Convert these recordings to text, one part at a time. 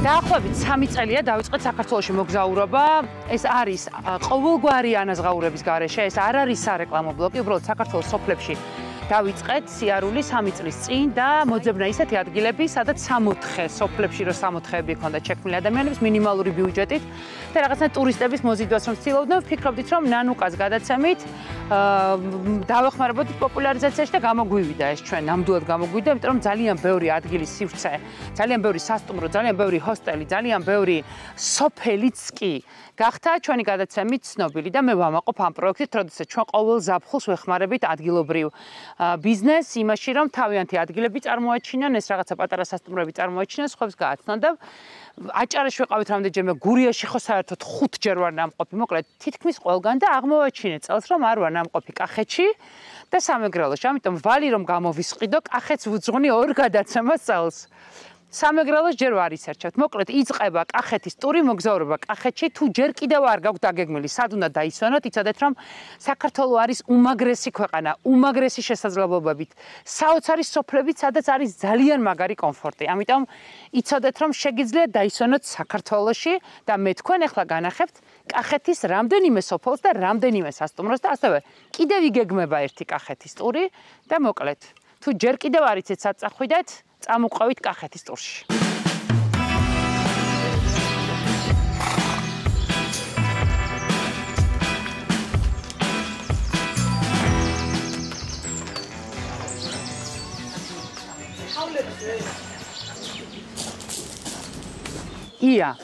დაახლოებით 3 წელია დავიწყეთ საქართველოში მოგზაურობა. ეს არის ყოველგვარი ანაზღაურების გარეშე, ეს არ არის სარეკლამო ბლოკი, უბრალოდ საქართველოს სოფლებში დავიწყეთ სიარული 3 წლის წინ და მოძებნა ისეთი ადგილები, სადაც 60 სოფლებში რო 60-ები ქონდა შექმნილი ადამიანების მინიმალური ბიუჯეტით და რაღაცა ტურისტების მოზიდვას რომ ცდილობდნენ, ვფიქრობდით რომ ნანუკას გადაცემით დავეხმარებოდით პოპულარიზაციაში და გამოგვივიდა ეს ჩვენ ნამდვილად გამოგვივიდა, იმიტომ რომ ძალიან ბევრი ადგილის სივრცე, ძალიან ბევრი სასტუმრო, ძალიან ბევრი ჰოსტელი, ძალიან ბევრი სოფელიც კი გახდა ჩვენი გადაცემით ცნობილი და მე ვამაყობ ამ პროექტით, როდესაც ჩვენ ყოველ ზაფხულს ვეხმარებით ადგილობრივ ბიზნესს იმაში, რომ თავიანთი ადგილები წარმოაჩინონ, ეს რაღაცა პატარა სასტუმროები წარმოაჩინონ, სხვებს გააცნონ და აჭარაში ვიყავით რამდენჯერმე, გურიაში ხო საერთოდ 5 ჯერ ვარ ნამყოფი, მოკლედ თითქმის ყველგან და აღმოვაჩინე წელს რომ არ ვარ ნამყოფი კახეთში და სამეგრელოში, ამიტომ ვალი რომ გამოვისყიდო, კახეთს ვუძღვნი 2 გადაცემას წელს. სამეგრელოს ჯერ ვარ ისერჩევთ. მოკლედ იწყება კახეთის ტური მოგზაურობა კახეთში, თუ ჯერ კიდევ არ გაქვთ დაგეგმილი, სად უნდა დაისვენოთ, იცოდეთ რომ საქართველო არის უმაგრესი ქვეყანა, უმაგრესი შესაძლებლობებით. საოცარი სოფლებით, სადაც არის ძალიან მაგარი კომფორტი. ამიტომ იცოდეთ რომ შეგიძლიათ დაისვენოთ საქართველოში და მე თქვენ ახლა განახებთ კახეთის რამდენიმე სოფელს და რამდენიმე სასტუმროს და ასევე კიდევ იგეგმება ერთი კახეთის ტური და მოკლედ თუ ჯერ კიდევ არ იცით სად წახვიდეთ წამოყვავით კახეთის ტურში. ია.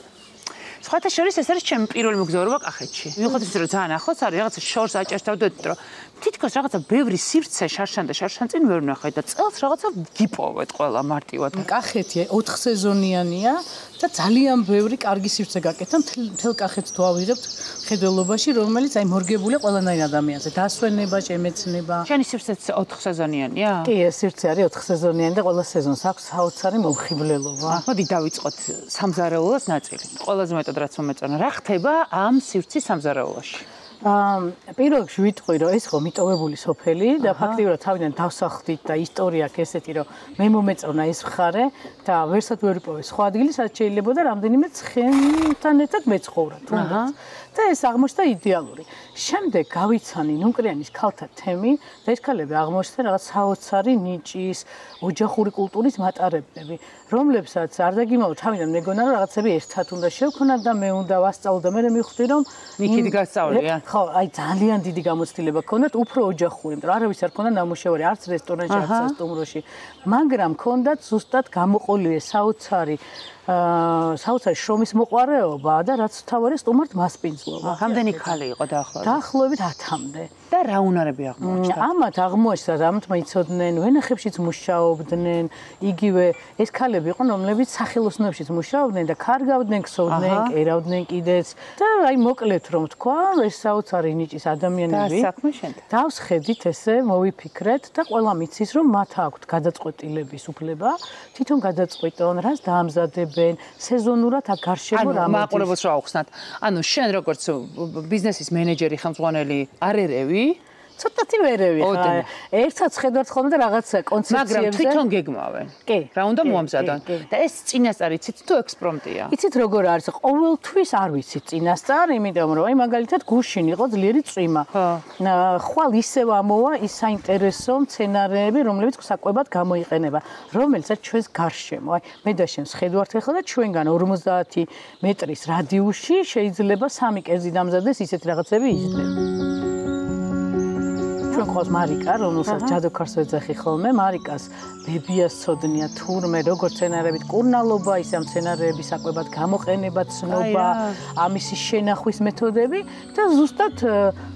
სხვათა შორის ეს არის ჩემი პირველი მოგზაურობა კახეთში. მიუხედავად იმისა, რომ ძალიან ახლოს არის, რაღაცა შორს აჭერს დავდოდით, რომ თითქოს რაღაცა ბევრი სივრცე შარშან და შარშანწინ ვერ ვნახეთ და წელს რაღაცა გიპოვეთ ყველა მარტივად. კახეთი 4 სეზონიანია და ძალიან ბევრი კარგი სივრცე გაკეთა მთელ კახეთს თუ ავიღებთ ხედველობაში, რომელიც აი მორგებულია ყველანაირ ადამიანზე, დასვენება, შემეცნება. შენი სივრცეც 4 სეზონიანია? კი, ეს სივრცე არის 4 სეზონიანი და ყველა სეზონს აქვს საოცარი მომხიბვლელობა. მოდი დავიწყოთ სამზარეულოს ნაწილი. ყველაზე მეტად რაც მომეწონა, რა ხდება ამ სივრცის სამზარეულოში? პირველ რიგში ვიტყვი რომ ეს ხო მიტოვებული სოფელი და ფაქტიურად თავიდან დავსახლდით და ისტორია აქვს ესეთი რომ მე მომეწონა ეს მხარე და ვერსად ვერ ვიპოვე სხვა ადგილი სადაც შეიძლება და რამდენიმე ცხენთან ერთად მეცხოვრა თუნდაც და ეს აღმოჩნდა იდეალური. შემდეგ გავიცანი ნუკრიანის ქალთა თემი და ეს ქალები აღმოჩნდნენ რაღაც საოცარი ნიჭის, ოჯახური კულტურის მატარებლები, რომლებსაც არ დაგიმავა თავიდან მეგონა რომ რაღაცები ერთად უნდა შევქონათ და მე უნდა ვასწავლო და მე მივხვდი რომ იქით გასწავლია. ხო, აი ძალიან დიდი გამოცდილება ჰქონდათ, უფრო ოჯახური, იმიტომ რომ არავის არ ჰქონდა ნამუშევარი არც რესტორანში, არც სასტუმროში, მაგრამ ჰქონდათ ზუსტად გამოყოლილი საოცარი შრომის მოყვარეობა და რაც თავარი სტუმართ მასპინძლობა. რამდენი ქალი იყო დაახლოებით? დაახლოებით 10-მდე. და რა უნარები აღმოჩნდა? ამათ აღმოჩნდა, ამათ იცოდნენ, ვენახებშიც მუშაობდნენ, იგივე ეს ქალები იყვნენ, რომლებიც სახელოსნოებშიც მუშაობდნენ და კარგავდნენ, ქსოვდნენ, კერავდნენ კიდეც და აი მოკლედ რომ თქვა, ეს საოცარი ნიჭის ადამიანები. და საქმე შემდეგ. დავსხედით ესე, მოვიფიქრეთ და ყველა მიცის რომ მათ აქვთ გადაწყვეტილების უფლება, თვითონ გადაწყვეტონ, რას დაამზადებენ, სეზონურად აქ გარშემო რა მოდის. მაყურებელს რა აუხსნათ. ანუ შენ როგორც ბიზნესის მენეჯერი, ხელმძღვანელი არ ერევი? ცოტათი ვერევი ხა. ერთად ხედავთ ხოლმე და რაღაც კონცეფციებზე. მაგრამ თვითონ გეგმავენ. კი. რა უნდა მოამზადონ? და ეს წინასწარ იცით თუ ექსპრომტია? იცით როგორ არის? ყოველთვის არ ვიცით წინასწარ, იმიტომ რომ აი მაგალითად გუშინ იყო ძლიერი წვიმა. ხვალ ისევ ამოვა ის საინტერესო მცენარეები, რომლებიც საკვებად გამოიყენება, რომელსაც ჩვენს გარშემო. აი მე და შენ ხედავთ ახლა და ჩვენგან 50 მეტრის რადიუსში შეიძლება 3 კერძი დამზადდეს ისეთი რაღაცები იზრდება. ჩვენ ყავს მარიკა, რომელსაც ჯადოქარს ვეძახი ხოლმე, მარიკას ბებიას ცოდნია თურმე როგორ მცენარეებით კურნალობა, ისე მცენარეების საკვებად გამოყენება, ცნობა, ამისი შენახვის მეთოდები და ზუსტად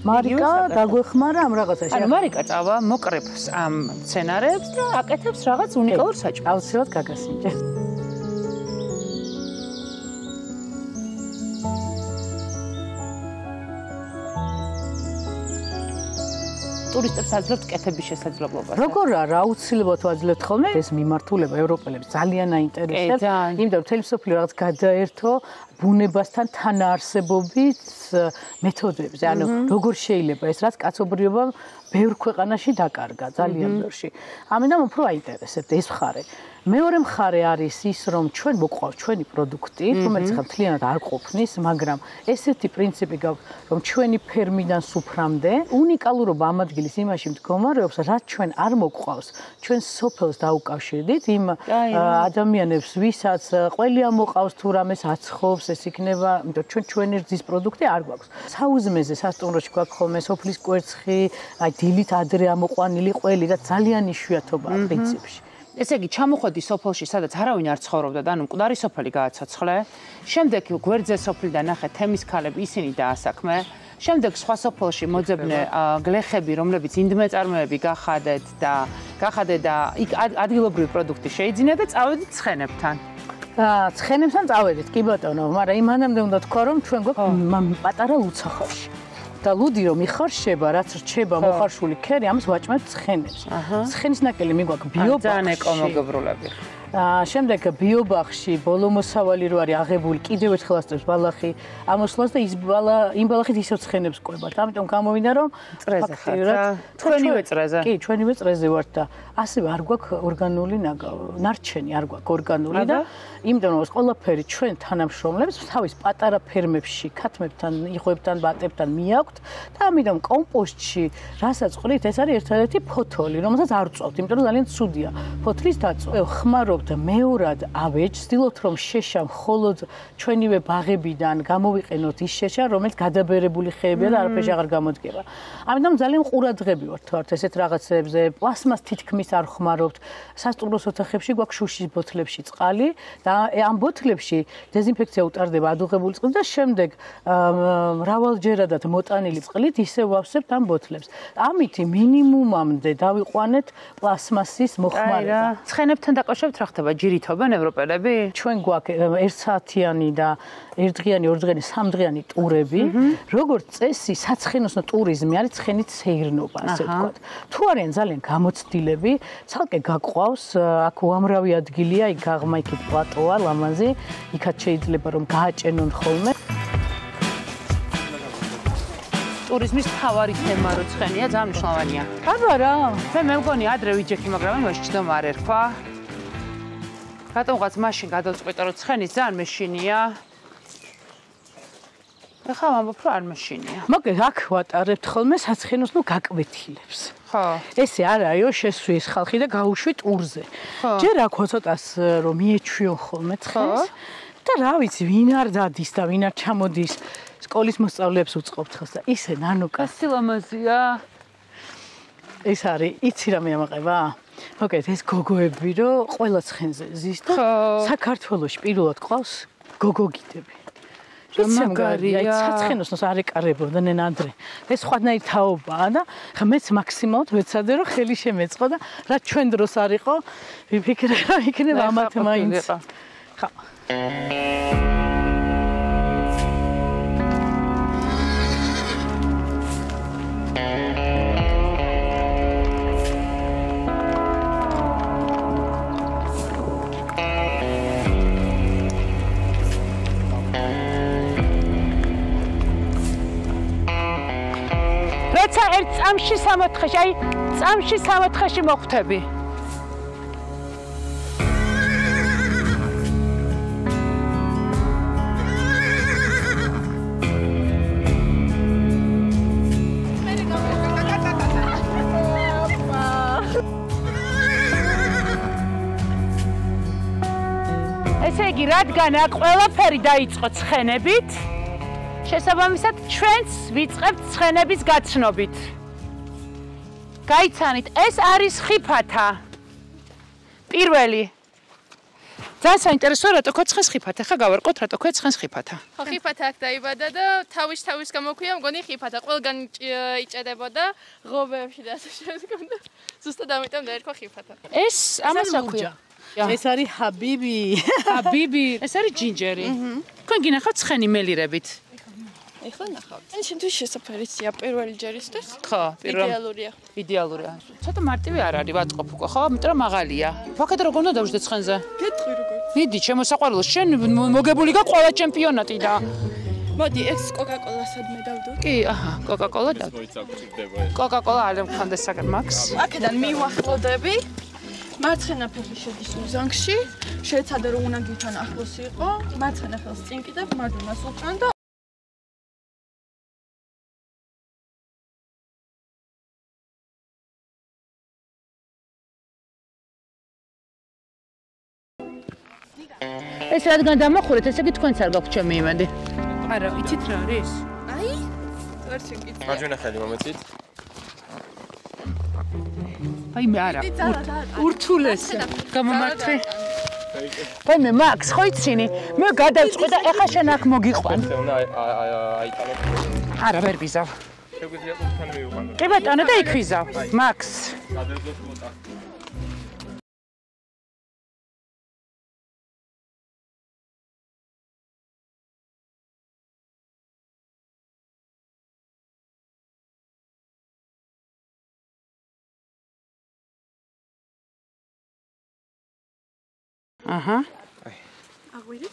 მარიკა დაგვეხმარა ამ რაღაცაში. ანუ მარიკა წავა, მოკრებს ამ მცენარეებს და აკეთებს რაღაც უნიკალურ საჭმელს. აუცილებლად გაგასინჯე. ტურისტებს აძლევთ კეთების შესაძლებლობას. როგორ არა, აუცილებლად ვაძლევთ ხოლმე ეს მიმართულება ევროპელებს ძალიან აინტერესებს. იმიტომ რომ მთელი მსოფლიო რაღაც გადაერთო ბუნებასთან თანაარსებობის მეთოდებზე. ანუ როგორ შეიძლება ეს რაც კაცობრიობამ ბევრ ქვეყანაში დაკარგა, ძალიან ბევრში. ამიტომ უფრო აინტერესებდა ეს მხარე. მეორე მხარე არის ის, რომ ჩვენ მოყვავს ჩვენი პროდუქტი, რომელიც ხა მთლიანად არ ყოფნის, მაგრამ ესეთი პრინციპი გაქვს, რომ ჩვენი ფერმიდან სუფრამდე უნიკალურობა ამ ადგილის იმაში მდგომარეობს, რაც ჩვენ არ მოყვავს, ჩვენ სოფელს დაუკავშირდით იმ ადამიანებს, ვისაც ყველი ამოყავს თუ რამეს აცხობს, ეს იქნება, იმიტომ ჩვენი რძის პროდუქტი არ გვაქვს. საუზმეზე სასტუმროში გვაქვს ხოლმე სოფლის კვერცხი, აი დილით ადრე ამოყვანილი ყველი, რაც ძალიან იშვიათობაა პრინციპში. ესე იგი, ჩამოხვედი სოფელში, სადაც არავინ არ ცხოვრობდა და ანუ მკვდარი სოფელი გააცოცხლე. შემდეგ გვერდზე სოფლიდან ნახე თემის ქალები, ისინი დაასაქმე. შემდეგ სხვა სოფელში მოძებნე გლეხები, რომლებიც ინდმეწარმეები გახადეთ და იქ ადგილობრივი პროდუქტი შეიძინა და წავედით ცხენებთან. ცხენებთან წავედით, კი ბატონო, მაგრამ იმანამდე უნდა თქვა, რომ ჩვენ გვაქვს პატარა ლუცახოში. და ლუდი რომ იხარშება, რაც რჩება მოხარშული ქერი, ამას ვაჭმევთ ცხენებს. ცხენის ნაკელი მიგვაქვს ბიობაქსში. ძალიან ეკომოგებრულები. შემდეგ ბიობაქსში ბოლო მოსავალი რო არის აღებული, კიდევ ერთხელ ასწრებს ბალახი ამოსვლას და იმ ბალახით ისევ ცხენებს ყვებათ. ამიტომ გამოვიდა რომ წრეზე ხარ. ჩვენივე წრეზე. კი, ჩვენივე წრეზე ვართ და ასევე არ გვაქვს ორგანული ნარჩენი, არ გვაქვს ორგანული და იმიტომ რომ ყველაფერი ჩვენ თანამშრომლებს თავის პატარა ფერმებში, ქათმებთან, იხვებთან, ბატებთან მიაქვთ და ამიტომ კომპოსტში, რასაც ყრით, ეს არის ერთადერთი ფოთოლი, რომელსაც არ წვავთ, იმიტომ რომ ძალიან ცუდია. ფოთლის დაწვა ხმარობთ მეორად ავეჯს, ვცდილობთ რომ შეშა მხოლოდ ჩვენივე ბაღებიდან გამოვიყენოთ ის შეშა, რომელიც გადაბერებული ხეებია და არაფერში აღარ გამოდგება. ამიტომ ძალიან ყურადღები ვართ ესეთ რაღაცებზე, პლასმას თითქმის არ ხმარობთ. სასტუმროს ოთახებში გვაქვს შუშის ბოთლებში წყალი და ამ ბოთლებში დეზინფექცია უტარდება ადუღებული წყლით და შემდეგ მრავალჯერადად მოტანილი წყლით ისევ ვავსებთ ამ ბოთლებს. ამით მინიმუმამდე დავიყვანეთ პლასმასის მოხმარება. ცხენებთან დაკავშირებით რა ხდება? ჯირითობენ ევროპელები? ჩვენ გვაქვს 1 საათიანი და 1 დღიანი, 2 დღიანი, 3 დღიანი ტურები. როგორც წესი, საცხენოსნო ტურიზმი არის ცხენით სეირნობა, ასე ვთქვათ. თუ არიან ძალიან გამოცდილები, ცალკე გაყვავს, აქ უამრავი ადგილია, იქ გაღმა, იქით პლატოა, ლამაზი, იქაც შეიძლება რომ გააჭენონ ხოლმე. ტურიზმის თავარი თემა რო ცხენია, ძალიან მნიშვნელოვანია. აბა რა. მე მგონი ადრე ვიჯექი, მაგრამ იმაში ჩდომა არ ერქვა. რატომღაც მაშინ გადავწყვიტე რომ ცხენის ძალიან მეშინია. ეხლა ვამბობ რომ არ მეშინია. მოკლედ აქ ვატარებთ ხოლმე საცხენოსნო გაკვეთილებს. ხო. ესე არ არისო შესვლის ხალხი და გაუშვი ტურზე. ჯერ აქ ცოტას რომ მიეჩვიონ ხოლმე ცხენს და რა ვიცი, ვინ არ დადის და ვინ არ ჩამოდის. სკოლის მოსწავლეებს უწყობთ ხელს და ისე ნანუკა. სილამაზია. ეს არის, იცი რა მეამაყება? მოკლედ ეს გოგოები რო ყველა ცხენზე ზის და საქართველოში პირველად ყავს გოგოგიდები. მაგარია. საცხენოსნოს არ ეკარებოდნენ ადრე. ეს სხვადასხვა თაობაა და ხა მეც მაქსიმალურად ვეცადე რომ ხელი შემეწყო და რაც ჩვენ დროს არ იყო, ვიფიქრე რომ იქნება ამათ მაინც. ხა. როცა ერთ წამში 4-ში, აი წამში 4-ში მოხვდები. ესე იგი, რადგან აქ ყველაფერი დაიწყო ცხენებით, შესაბამისად ჩვენც ვიწყებთ ცხენების გაცნობით. გაიცანით, ეს არის ხიფათა. პირველი. ძალიან საინტერესოა, რატო ქო ცხენს ხიფათა. ხა გავარკვევთ, რატო ქო ცხენს ხიფათა. ხო, ხიფათა აქ დაიბადა და თავის გამოქვია, მგონი ხიფათა. ყველგან იჭედებოდა ღობეებში და ასე შემდეგ. ზუსტად ამიტომ დაერქვა ხიფათა. ეს ამას აქვია. ეს არის ჰაბიბი. ჰაბიბი. ეს არის ჯინჯერი. თქვენ გინახავთ ცხენი მელირებით. ეხლა ნახავთ. ან შენთვის შესაძლებელია პირველი ჯერისთვის? ხო, იდეალურია. იდეალურია. ცოტა მარტივი არ არის ვაწყობ უკვე, ხო? იმიტომ რომ მაღალია. ფაქეთ როგორ უნდა დავждე ცხენზე? გეტყვი როგორ. მიდი, ჩემო საყვარელო, შენ მოგებული გა ყველა ჩემპიონატი და მოდი, ეს კოკა-კოლასაც მე დავდო. კი, აჰა, კოკა-კოლა და კოკა-კოლა არ მქონდეს საკენ მაქს. აქედან მივახლოდები. მარცხენა ფეხი შედის უზანგში, შეეცადა რომ უნაგირთან ახლოს იყო, მარცხენა ხელს წინ კიდევ, მარჯვენას უკან და ეს რადგან დამახურეთ, ესე იგი თქვენც არ გაქვთ ჩემი იმედი. არა, იცით რა არის? აი, ვერ შეკითხე. მარჯვენა ხელი მომეცით. აი მე არა. ურთულესი. გამომართვი. აი მე მაქს ხო იცინი? მე გადავწყვი და ეხა შენ აქ მოგიყვან. აიტანო. არა, ვერ ვიზავ. შეგვიძლია უთქან მივიყვანო. კი ბატონო და იქ ვიზავ. მაქს. გადავზოთ მოტა. აჰა. აღვირი?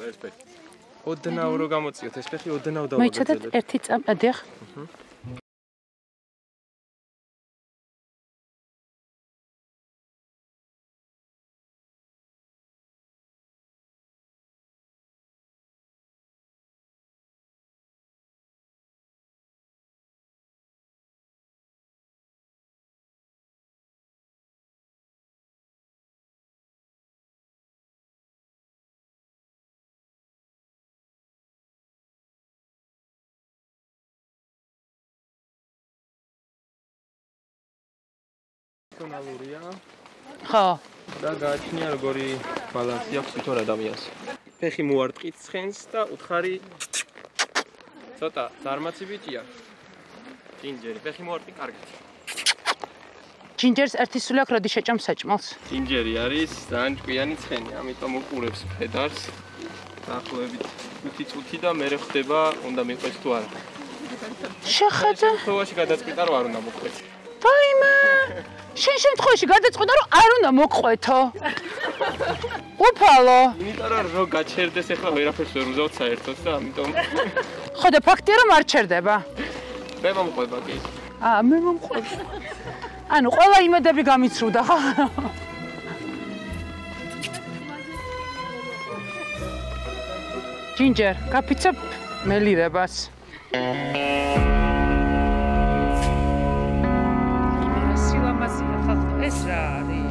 ეს ფეხი. ოდნავ რო გამოწიოთ, ეს ფეხი ოდნავ მე ცოტა ერთი დიახ. ფუნქციონალურია ხო. და გააჩნია როგორი ბალანსი აქვს თვითონ ადამიანს. ფეხი მოარტყით ცხენს და უთხარი ცოტა ზარმაცი ბიჭია. ჯინჯერი, ფეხი მოარტყი კარგად. ჯინჯერს ერთი სული აქვს, როდი შეჭამ საჭმელს. ჯინჯერი არის ძალიან ჭკვიანი ცხენი, ამიტომ უყურებს ფედარს. დაახლოებით 5 წუთი და მე ხდება უნდა მიყვეს თუ არა. შეხედე. შემთხვევაში გადაწყვიტა რომ არ უნდა მოყვეს. ვაიმე! შენ შემთხვევაში გადაწყვიტა რომ არ უნდა მოყვეთო. უფალო. იმიტომ რომ გაჩერდეს ახლა ვერაფერს ვერ უზავთ საერთოდ და ამიტომ ხო და ფაქტია რომ არ ჩერდება. მე მომყვება კი. მე მომყვება. ანუ ყველა იმედები გამიცრუდა ხო? ჯინჯერ, გაფიცებ მელირებას. ეს რა არის?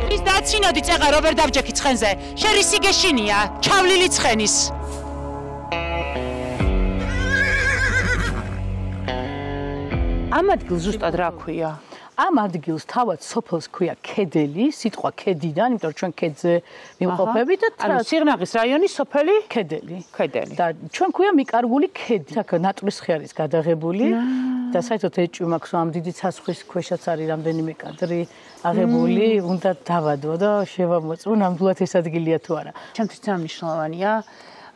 ის დაცინოდი წეღა რო ვერ დავჯექი ცხენზე. შერისი გეშინია, ჩავლილი ცხენის. ამ ადგილს ზუსტად რა ქვია? ამ ადგილს თავად სოფელს ქვია ქედელი, სიტყვა ქედიდან, იმიტომ რომ ჩვენ ქედზე ვიმყოფებით და ანუ სიღნაღის რაიონის სოფელი ქედელი. ქედელი. და ჩვენ ქვია მიკარგული ქედი. აქ ნატვრის ხე არის გადაღებული და საერთოდ ეჭვი მაქვს რომ ამ დიდი ცასხვის ქვეშაც არის რამდენიმე კადრი აღებული, უნდა დავადო და შევამოწმო ნამდვილად ეს ადგილია თუ არა. ჩემთვის ძალიან მნიშვნელოვანია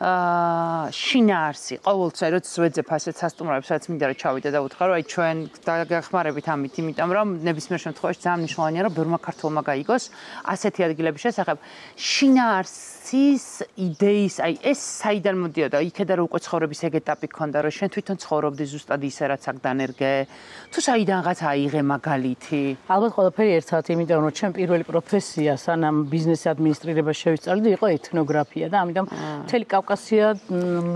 შინაარსი ყოველწლიურად როცა ვეძებ ასეთ სასტუმროებს, რაც მინდა რომ ჩავიდე და უთხრა რომ აი ჩვენ დაგახმარებით ამით, იმიტომ რომ ნებისმიერ შემთხვევაში ძალიან მნიშვნელოვანია რომ ბევრმა ქართველმა გაიგოს ასეთი ადგილების შესახებ. შინაარსის იდეის, აი ეს საიდან მოდიოდა? იქედა რომ უკვე ცხოვრების ეგ ეტაპი ქონდა, რომ შენ თვითონ ცხოვრობდი ზუსტად ისე რაც აქ დანერგე, თუ საიდანღაც აიღე მაგალითი? ალბათ ყველაფერი ერთად, იმიტომ რომ ჩემ პირველი პროფესია სანამ ბიზნეს ადმინისტრირება შევისწავლდი, იყო ეთნოგრაფია და ამიტომ მთელი კავკასია,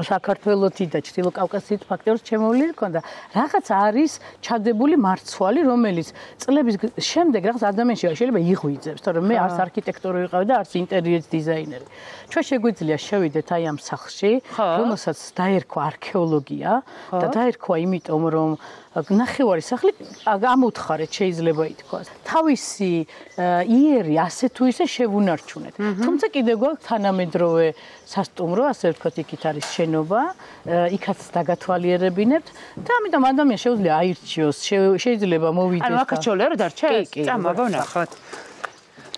საქართველოთი და ჩრდილო კავკასიით ფაქტიურად შემოვლილი ჰქონდა. რაღაც არის ჩადებული მარცვალი, რომელიც წლების შემდეგ რაღაც ადამიანში შეიძლება იღვიძებს, თორემ მე არც არქიტექტორი ვიყავი და არც ინტერიერის დიზაინერი. ჩვენ შეგვიძლია შევიდეთ აი ამ სახლში, რომელსაც დაერქვა არქეოლოგია და დაერქვა იმიტომ რომ ნახევარი სახლი ამოთხარეთ შეიძლება ითქვას. თავისი იერი ასე თუ ისე შევუნარჩუნეთ. თუმცა კიდევ გვაქვს თანამედროვე სასტუმრო, ასე ვთქვათ, იქით არის შენობა, იქაც დაგათვალიერებინებთ და ამიტომ ადამიანს შეუძლია აირჩიოს, შეიძლება მოვიდეს. ანუ აქაც შეიძლება რა დარჩეს? წამაბა ვნახოთ.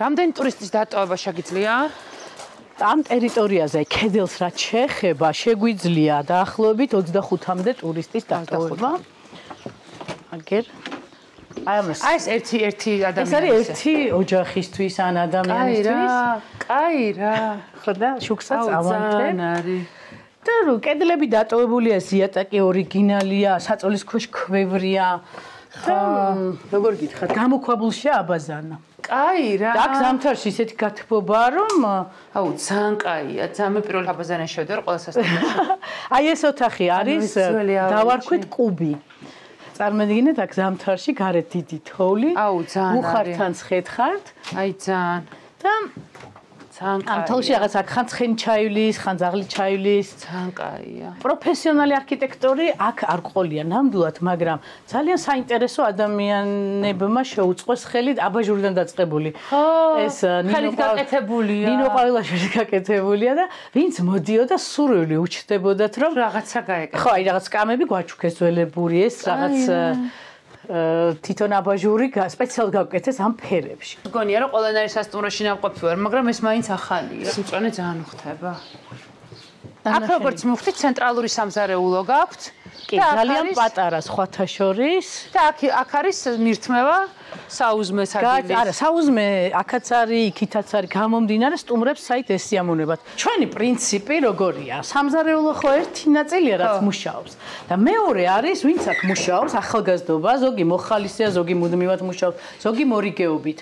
რამდენი ტურისტის დატოვება შეგიძლია? ამ ტერიტორიაზე კედელს რაც შეეხება, შეგვიძლია დაახლოებით 25-მდე ტურისტის დატოვება. აგერ აი ეს ერთი ადამიანის. ეს არის ერთი ოჯახისთვის ან ადამიანისთვის. კაი რა. ხო და შუქსაც ავანთებ. არის. და რო კედლები დატოვებულია, ზიატაკი ორიგინალია, საწოლის ქვეშ ქვევრია. როგორ გითხრათ, გამოქვაბულშია აბაზანა. კაი რა. და აქ ზამთარში ისეთი გათბობაა, რომ აუ ძალიან კაია. ძალიან პირველ აბაზანაში შევდივარ ყველა სასტუმროში. აი ეს ოთახი არის დავარქვით კუბი. წარმოიდგინეთ აქ ზამთარში გარეთ დიდი თოვლი. აუ ძალიან. მუხართან ცხეთხართ. აი ძალიან. და ძალიან კაია. ამ თოლში რაღაც აქ ხან ცხენი ჩაივლის, ხან ძაღლი ჩაივლის. ძალიან კაია. პროფესიონალი არქიტექტორი აქ არ ყოლია ნამდვილად, მაგრამ ძალიან საინტერესო ადამიანებმა შეუწყოს ხელით აბაჟურიდან დაწყებული. ეს ხელით გაკეთებულია. ნინო ყავილაშვილი გაკეთებულია და ვინც მოდიოდა სურვილი უჩნდებოდათ რომ რაღაცა გაეკეთო. ხო, აი რაღაც კამები გვაჩუქეს ძველებური ეს რაღაც თვითონ აბაჟური სპეციალურად გავკეთეს ამ ფერებში. მგონია რომ ყველანაირი სასტუმროში ნამყოფი ვარ, მაგრამ ეს მაინც ახალია. სიმწვანე ძალიან ხდება. აქ როგორც მივხვდით, ცენტრალური სამზარეულო გაქვთ. კი, ძალიან პატარა სხვათა შორის. და აქ არის მირთმევა საუზმეს ადგილი. არა, საუზმე აქაც არის, იქითაც არის, გამომდინარე სტუმრებს საით ესიამოვნებათ. ჩვენი პრინციპი როგორია? სამზარეულო ხო ერთი ნაწილია, რაც მუშაობს. და მეორე არის, ვინც აქ მუშაობს, ახალგაზრდობა, ზოგი მოხალისეა, ზოგი მუდმივად მუშაობს, ზოგი მორიგეობით.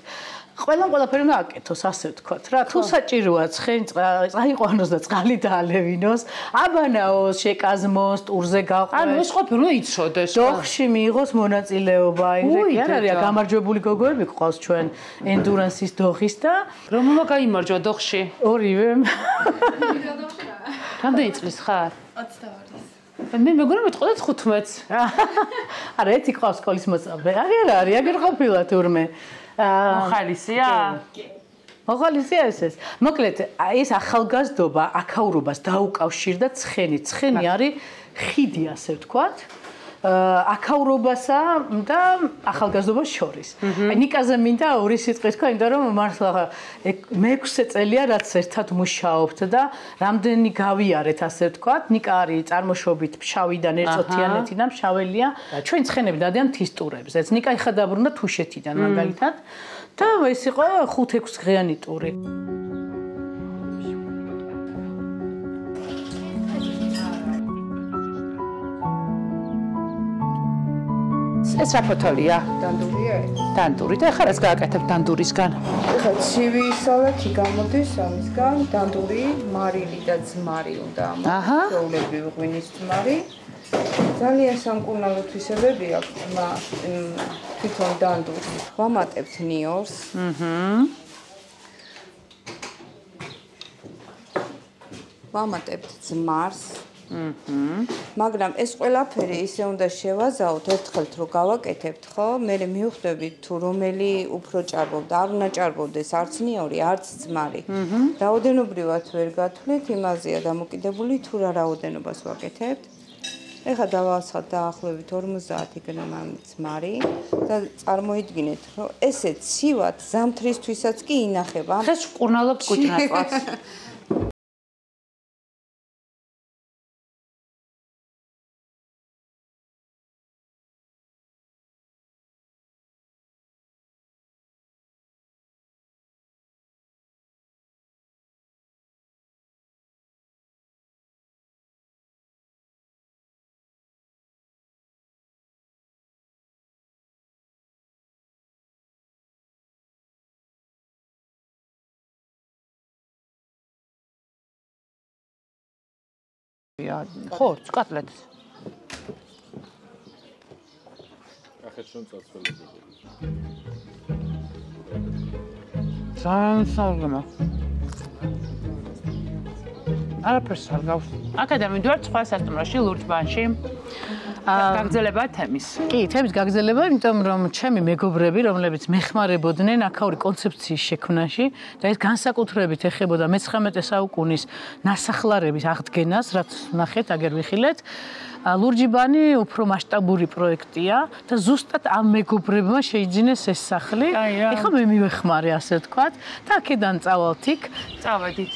ყველაფერი უნდა აკეთოს, ასე ვთქვათ რა. თუ საჭიროა ცხენი წაიყვანოს და წყალი დაალევინოს, აბანაოს, შეკაზმოს, ტურზე გაყვეს. ანუ ეს ყოფილი უნდა იცოდეს. დოხში მიიღოს მონაწილეობა. კი არ არის გამარჯვებული გოგოები გყავს ჩვენ ენდურანსის დოხის და რომელმა გაიმარჯვა დოხში? ორივე. რამდენი წლის ხარ? 22. მე მეგონა მეტყოდა 15-ს. არა, ერთი ყავს სკოლის მოწაფე. აღარ არის, აგერ ყოფილა თურმე. მოხალისია? მოხალისია ეს. მოკლედ, ეს ახალგაზრდობა აქაურობას დაუკავშირდა ცხენი. ცხენი არის ხიდი, ასე ვთქვათ. აქაურობასა და ახალგაზრდობას შორის. ნიკაზე მინდა ორი სიტყვი თქვა, იმიტომ რომ მართლა მე-6 წელია რაც ერთად მუშაობთ და რამდენი გავიარეთ, ასე ვთქვათ. ნიკა არის წარმოშობით ფშავიდან, ერწოთიანეთიდან, ფშაველია. ჩვენ ცხენები დადიან მთის ტურებზეც. ნიკა ეხა დაბრუნდა თუშეთიდან მაგალითად და ეს იყო 5-6 დღიანი ტური. ეს რა ფოთოლია? დანდურია? დანდური. და ეხლა რაც გააკეთებ დანდურისგან? ეხლა ცივი სალათი გამოდის ამისგან, დანდური, მარილი და ძმარი უნდა ამას. ჩვეულებრივი ღვინის ძმარი. ძალიან სამკურნალო თვისებები აქვს თვითონ დანდურს. ვამატებთ ნიორს. ვამატებთ ძმარს. მაგრამ ეს ყველაფერი ისე უნდა შევაზავოთ ერთხელ რო გავაკეთებთ, ხო? მე მივხვდებით თუ რომელი უფრო ჭარბობდა, არ უნდა ჭარბობდეს არც ნიორი, არც ძმარი. რაოდენობრივად ვერ გათვლით, იმაზეა დამოკიდებული თუ რა რაოდენობას ვაკეთებთ. ეხლა დავასხათ დაახლოებით 50 გრამა ძმარი და წარმოიდგინეთ, რომ ესე ცივად ზამთრისთვისაც კი ინახება. ხეს ყურნალობთ კუჭნაწყალს. ხო, კატლეტს. ახეთ შენ წაცველები. სანსალგმა. არაფერს არ გავს. აქედან მივიდივართ სხვა სასტუმროში, ლურჯბანში. გაგრძელება თემის. კი, თემის გაგრძელება, იმიტომ რომ ჩემი მეგობრები, რომლებიც მეხმარებოდნენ აქაური კონცეფციის შექმნაში და ეს განსაკუთრებით ეხებოდა მე-19 საუკუნის ნასახლარების აღდგენას, რაც ნახეთ, აგერ ვიხილეთ. ლურჯიბანი უფრო მასშტაბური პროექტია და ზუსტად ამ მეგობრებმა შეიძინეს ეს სახლი. ეხლა მე მივეხმარე, ასე ვთქვათ, და აქედან წავალთ იქ. წავედით.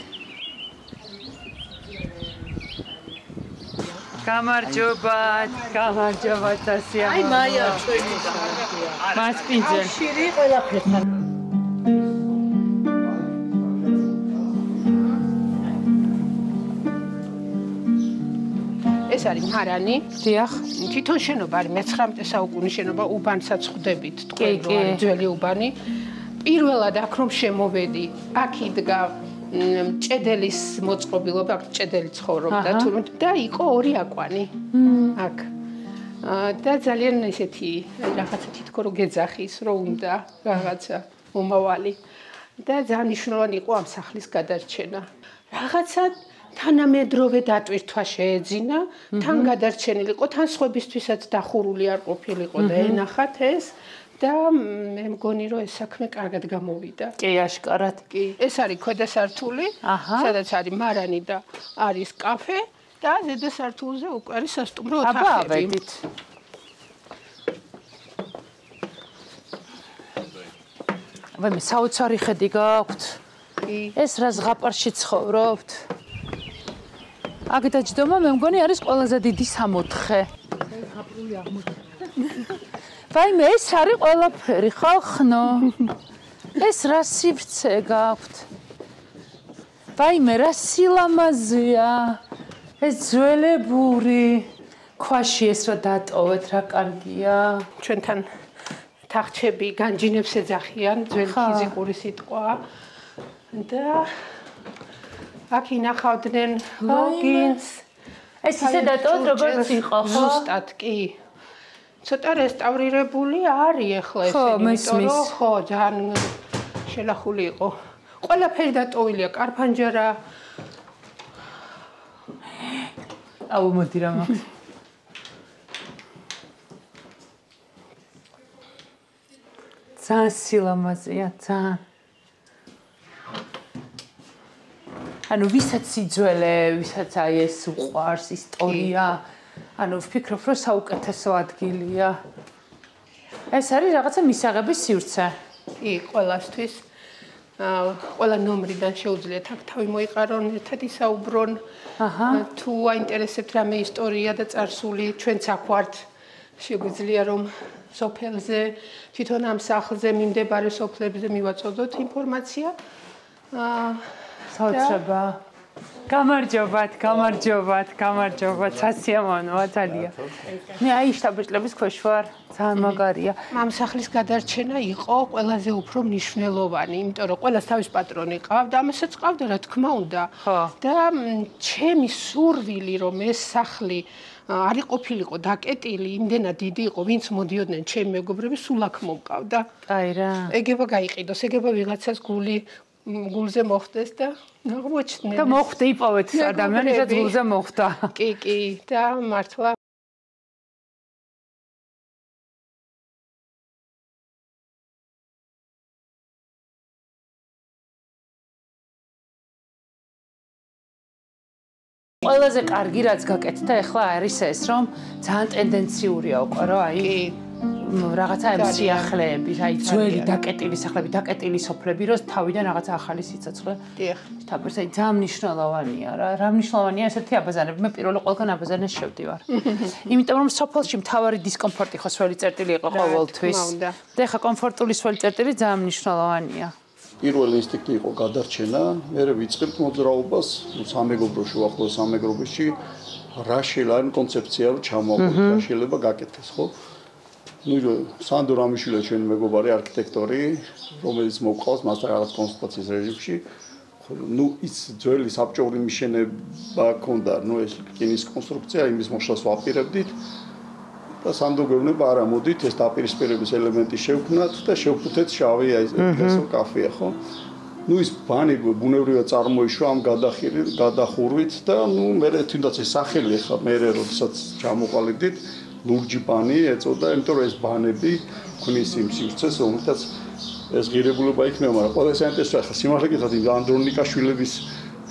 გამარჯობათ, გამარჯობათ ასია. აი მაია ჩვენი და მასპინძელი. შირი ყველაფერთან. ეს არის მარანი. დიახ. თვითონ შენობა არის მე-19 საუკუნის შენობა, უბანსაც ხვდებით თქვენ რომ არის ძველი უბანი. პირველად აქ რომ შემოვედი, აქ იდგა ჭედელის მოწყობილობა, აქ ჭედელი ცხოვრობდა თურმე და იყო ორი აკვანი. აქ. და ძალიან ესეთი რაღაცა თითქო რომ გეძახის, რომ უნდა რაღაცა მომავალი. და ძალიან მნიშვნელოვანი იყო ამ სახლის გადარჩენა. რაღაცა თანამედროვე დატვირთვა შეეძინა, თან გადარჩენილი იყო, თან სხვებისთვისაც დახურული არ ყოფილიყო და ენახათ ეს და მე მგონი რომ ეს საქმე კარგად გამოვიდა. კი, აშკარად. კი, ეს არის ქვედა სართული, სადაც არის მარანი და არის კაფე და ზედა სართულზე უკვე არის სასტუმრო ოთახები. აბა, ავედით. აბა, მე საოცარი ხედი გაქვთ. კი. ეს რა ზღაპარში ცხოვრობთ? აქ დაჯდომა მე მგონი არის ყველაზე დიდი 64. ვაიმე, ეს არის ყველაფერი, ხალხნო. ეს რა სივრცე გაქვთ? ვაიმე, რა სილამაზეა. ეს ძველებური ქვაში ეს რა დატოვეთ, რა კარგია. ჩვენთან თახჩები განჯინებს ეძახიან, ძველი ფიზიკური სიტყვა. და აქ ინახავდნენ ლოგინს. ეს ისე დატოვეთ, როგორც იყო, ხო? ზუსტად, კი. ცოტა რესტავრირებული არის ახლა ესენი, იმიტომ რომ ხო, ძალიან შელახული იყო. ყველაფერი დატოვილია, კარფანჯარა. აუ, მოდი რა მაქვს. ძალიან სილამაზეა, ძალიან. ანუ ვისაც სიძველე, ვისაც აი ეს უყვარს ისტორია, ანუ ვფიქრობ, რომ საუკეთესო ადგილია. ეს არის რაღაცა მისაღების სივრცე. კი, ყველასთვის. ყველა ნომრიდან შეუძლიათ აქ თავი მოიყარონ, ერთად ისაუბრონ. თუ აინტერესებთ რამე ისტორია და წარსული, ჩვენც აქ ვართ. შეგვიძლია რომ სოფელზე, თვითონ ამ სახლზე მიმდებარე სოფლებზე მივაწოდოთ ინფორმაცია. საოცრება. გამარჯობათ, გამარჯობათ, გამარჯობათ. სასიამოვნოა ძალიან. მე აი შტაბ-ბიჭლების ქვეშ ვარ, ძალიან მაგარია. ამ სახლის გადარჩენა იყო ყველაზე უფრო მნიშვნელოვანი, იმიტომ რომ ყველას თავის პატრონი ყავდა, ამასაც ყავდა რა თქმა უნდა. და ჩემი სურვილი რომ ეს სახლი არ იყოფილიყო დაკეტილი, იმდენად დიდი იყო, ვინც მოდიოდნენ ჩემი მეგობრები, სულ აქ მომყავდა. აი რა. ეგება გაიყიდოს, ეგება ვიღაცას გულზე მოხდეს და აღმოჩნდნენ. და მოხდა იპოვეთ ადამიანი, რაც გულზე მოხდა. კი, კი, და მართლა ყველაზე კარგი რაც გაკეთდა ახლა არის ეს, რომ ძალიან ტენდენციურია უკვე, რომ აი რაღაცა ამ სიახლეები, აი ძველი დაკეტილი სახლები, დაკეტილი სოფლები, რომ თავიდან რაღაცა ახალი სიცოცხლე. დიახ. თაბერს აი ძალიან მნიშვნელოვანია რა. რა მნიშვნელოვანია ესეთი აბაზანები. მე პირველი ყველგან აბაზანეს შევდივარ. იმიტომ რომ სოფელში მთავარი დისკომფორტი ხო სველი წერტილი იყო ყოველთვის. და ეხა კომფორტული სველი წერტილი ძალიან მნიშვნელოვანია. პირველი ინსტინქტი იყო გადარჩენა, მე ვიწყებთ მოძრაობას, სამეგობროში ვახო სამეგრობოში რა შეიძლება კონცეფცია რომ ჩამოვყოთ, რა შეიძლება გაკეთდეს, ხო? სანდო რამიშვილა ჩვენი მეგობარი არქიტექტორი, რომელიც მოყავს მასთან რაღაც კონსულტაციის რეჟიმში. ის ძველი საბჭოური მიშენება ქონდა, ეს რკინის კონსტრუქცია, იმის მოშლას ვაპირებდით. და სანდო გვევნება არა მოდით ეს დაპირისპირების ელემენტი შევქმნათ და შევფუთეთ შავი ესო კაფეა, ხო? ის ბანი ბუნებრივად წარმოიშვა ამ გადახურვით და მე თუნდაც ეს სახელი ხა მე როდესაც ჩამოყალიბდით ლურჯი ბანი ეწოდა, იმიტომ რომ ეს ბანები ქმნის იმ სივრცეს, რომელთაც ეს ღირებულება იქნება, მაგრამ ყველა საინტერესოა ხა სიმართლე გითხრათ იმ ანდრონიკაშვილების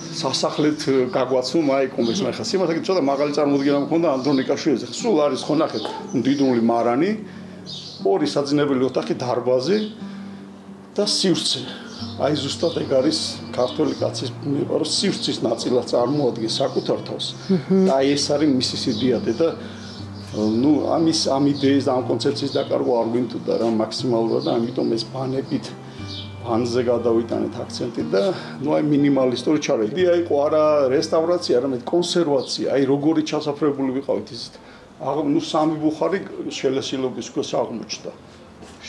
სასახლეთ გაგვაცნო მაიკომეს მე ხა სიმართლე ცოტა მაღალი წარმოდგენა მქონდა ანდრონიკაშვილის. სულ არის ხო ნახეთ დიდული მარანი, ორი საძინებელი ოთახი, დარბაზი და სივრცე. აი ზუსტად ეგ არის ქართული კაცის მიყვარო სივრცის ნაწილად წარმოადგენს საკუთარ თავს. და აი ეს არის მისი სიდიადე და ну ამის ამ იდეის და ამ კონცეფციის დაკარგვა არ გვინდოდა რა მაქსიმალურად და ამიტომ ეს ბანებით ბანზე გადავიტანეთ აქცენტი და ну აი მინიმალისტური ჩარედი აი ყო არა რესტავრაცია არამედ კონსერვაცია აი როგორი ჩასაფრებული ვიყავით ისეთ ну სამი ბუხარი შელესილობის ქვეშ აღმოჩნდა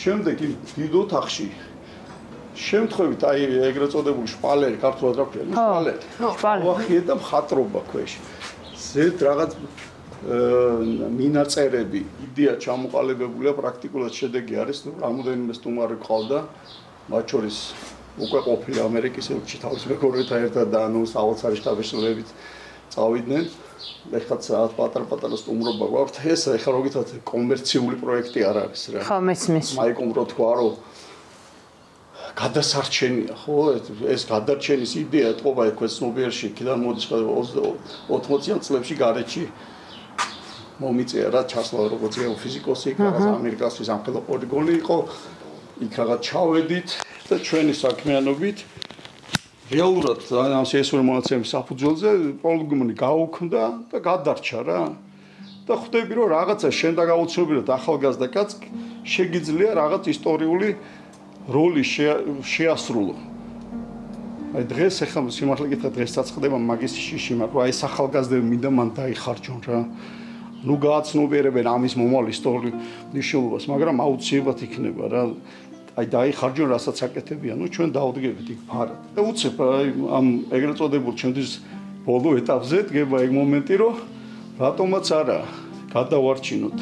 შემდეგ დიდ ოთახში შემთხვევით აი ეგრეთ წოდებული შპალერი ქართულად რა ქვია შპალერი ვახიე და მხატრობა ქვეშ ზედ რაღაც მინაწერები იდეა ჩამოყალიბებულია პრაქტიკულად შედეგი არის რამოდენიმე სტუმარი ყავდა მათ შორის უკვე ყოფილი ამერიკის ელჩი თავის მეგობრებთან ერთად და ანუ საოცარი შტაბის-შტაბებით წავიდნენ ეხლა საათ პატარ-პატარა სტუმრობა გვაქვს ეს ეხლა როგითაც კომერციული პროექტი არ არის რა ხო მესმის მაიკომ რო თქვა რომ გადასარჩენია ხო ეს გადარჩენის იდეა ეთყობა ეგ ცნობიერში იქიდან მოდის 80-იან წლებში გარეჩი მომიწია რა ჩასვლა როგორც გეოფიზიკოსი რაღაც ამერიკასთვის ამხელა პოლიგონი იყო იქ რაღაც ჩავედით და ჩვენი საქმიანობით რეალურად ამ შეესრულა მონაცემის საფუძველზე პოლიგონი გაუქმდა და გადარჩა რა და ხვდები რომ რაღაცა შენ და გაუცნობიერად ახალგაზრდა კაცს შეგიძლია რაღაც ისტორიული როლი შეასრულო აი დღეს ახლა სიმართლე გითხრა დღესაც ხდება მაგის შიში მაგრამ აი ახალგაზრდები მინდა მან დაიხარჯონ რა ну გააცნობიერებენ ამის მომავალ ისტორიულ მნიშვნელობას მაგრამ აუცილებლად იქნება რა აი დაიხარჯონ რასაც აკეთებია ну ჩვენ დავდგებით იქ ფარად და უცებ აი ამ ეგრეთ წოდებულ ჩემთვის ბოლო ეტაპზე დგება ეგ მომენტი რომ რატომაც არა გადავარჩინოთ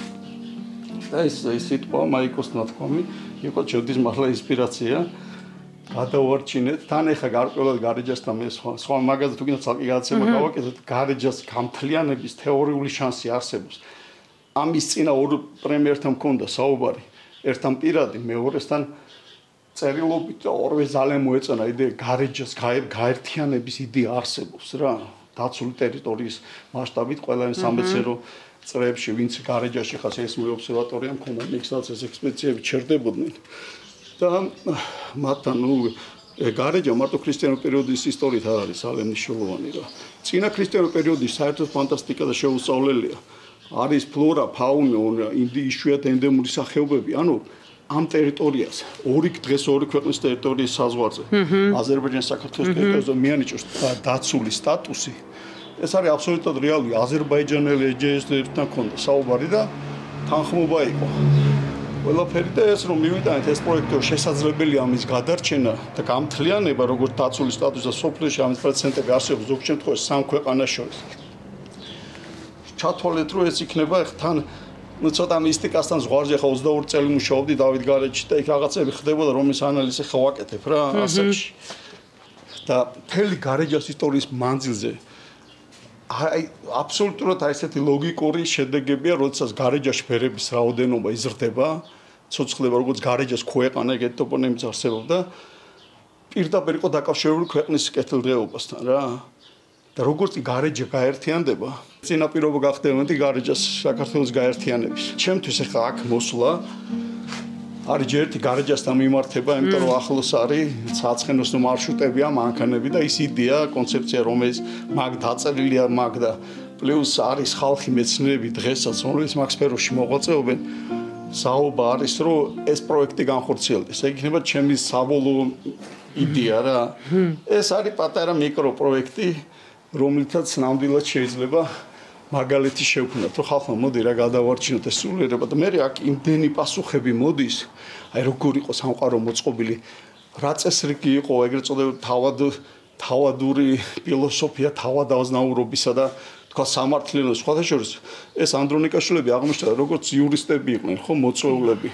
და ეს სიტყვა მაიკოს ნათქვამი იყო ჩემთვის მართლა ინსპირაცია გადავარჩინეთ თან ეხა გარკვეულად გარეჯასთან მე სხვა მაგაზე თუ კიდევ ცალკე გადაცემა გავაკეთოთ გარეჯას გამთლიანების თეორიული შანსი არსებობს ამის წინა ორ პრემიერთან მქონდა საუბარი ერთთან პირადი მეორესთან წერილობით და ორვე ძალიან მოეწონა იდეა გარეჯას გაერთიანების იდეა არსებობს რა დაცული ტერიტორიის მასშტაბით ყველა სამეცნიერო წრეებში ვინც გარეჯაში ხა სეისმური ობსერვატორია მქონდა მიქსაც ეს ექსპედიციები ჩერდებოდნენ და მათთან ნუ გარეჯა მარტო ქრისტიანულ პერიოდის ისტორიით არ არის ძალიან მნიშვნელოვანი რა წინა ქრისტიანულ პერიოდის საერთოდ ფანტასტიკა და შეუსწავლელია არის ფლორა ფაუნა იშვიათ ენდემური სახეობები ანუ ამ ტერიტორიას დღეს ორი ქვეყნის ტერიტორიის საზღვარზე აზერბაიჯანის საქართველოს ტერიტორიაზე მიანიჭოს დაცული სტატუსი ეს არის აბსოლუტურად რეალური აზერბაიჯანელი ეჯეისთან ქონდა საუბარი და თანხმობა იყო ყველაფერი და ეს რომ მივიტანეთ ეს პროექტი შესაძლებელია ამის გადარჩენა და გამთლიანება როგორც დაცული სტატუსი და სოფლიოში ამის პრეცედენტები არსებობს ზოგ შემთხვევაში სამ ქვეყანას შორის ჩათვალეთ რომ ეს იქნება თან ну ცოტა მისტიკასთან ზღვარზე ხა 22 წელი მუშაობდი დავით გარეჯში და იქ რაღაცები ხდებოდა რომის ანალიზი ხა ვაკეთებ რა ასაკში და მთელი გარეჯას ისტორიის მანძილზე აი აბსოლუტურად აი ესეთი ლოგიკური შედეგებია როდესაც გარეჯაში ფერების რაოდენობა იზრდება ცოცხლება როგორც გარეჯას ქვეყანა ეგეთ ტოპონიმიც არსებობდა პირდაპირ იყო დაკავშირებული ქვეყნის კეთილდღეობასთან რა და როგორც გარეჯა გაერთიანდება წინაპირობა გახდება მეტი გარეჯას საქართველოს გაერთიანების ჩემთვის ახლა აქ მოსვლა არის ჯერ ერთი გარეჯასთან მიმართება იმიტომ რომ ახლოს არის საცხენოსნო მარშრუტებია მანქანები და ის იდეა კონცეფცია რომელიც მაგ დაწერილია მაგ და პლუს არის ხალხი მეცნიერები დღესაც რომელიც მაგ სფეროში მოღვაწეობენ საუბა არის რომ ეს პროექტი განხორციელდეს ეგ იქნება ჩემი საბოლოო იდეა რა ეს არის პატარა მიკრო პროექტი რომელთაც ნამდვილად შეიძლება მაგალითი შევქმნათ რომ ხალხმა მოდი რა გადავარჩინოთ ეს სულიერება და მე აქ იმდენი პასუხები მოდის აი როგორ იყო სამყარო მოწყობილი რა წესრიგი იყო ეგრეთ წოდებული თავადური ფილოსოფია თავადაზნაურობისა და თქვა სამართლიანობის სხვათა შორის ეს ანდრონიკაშვილები აღმოჩნდა როგორც იურისტები იყვნენ ხო მოწვეულები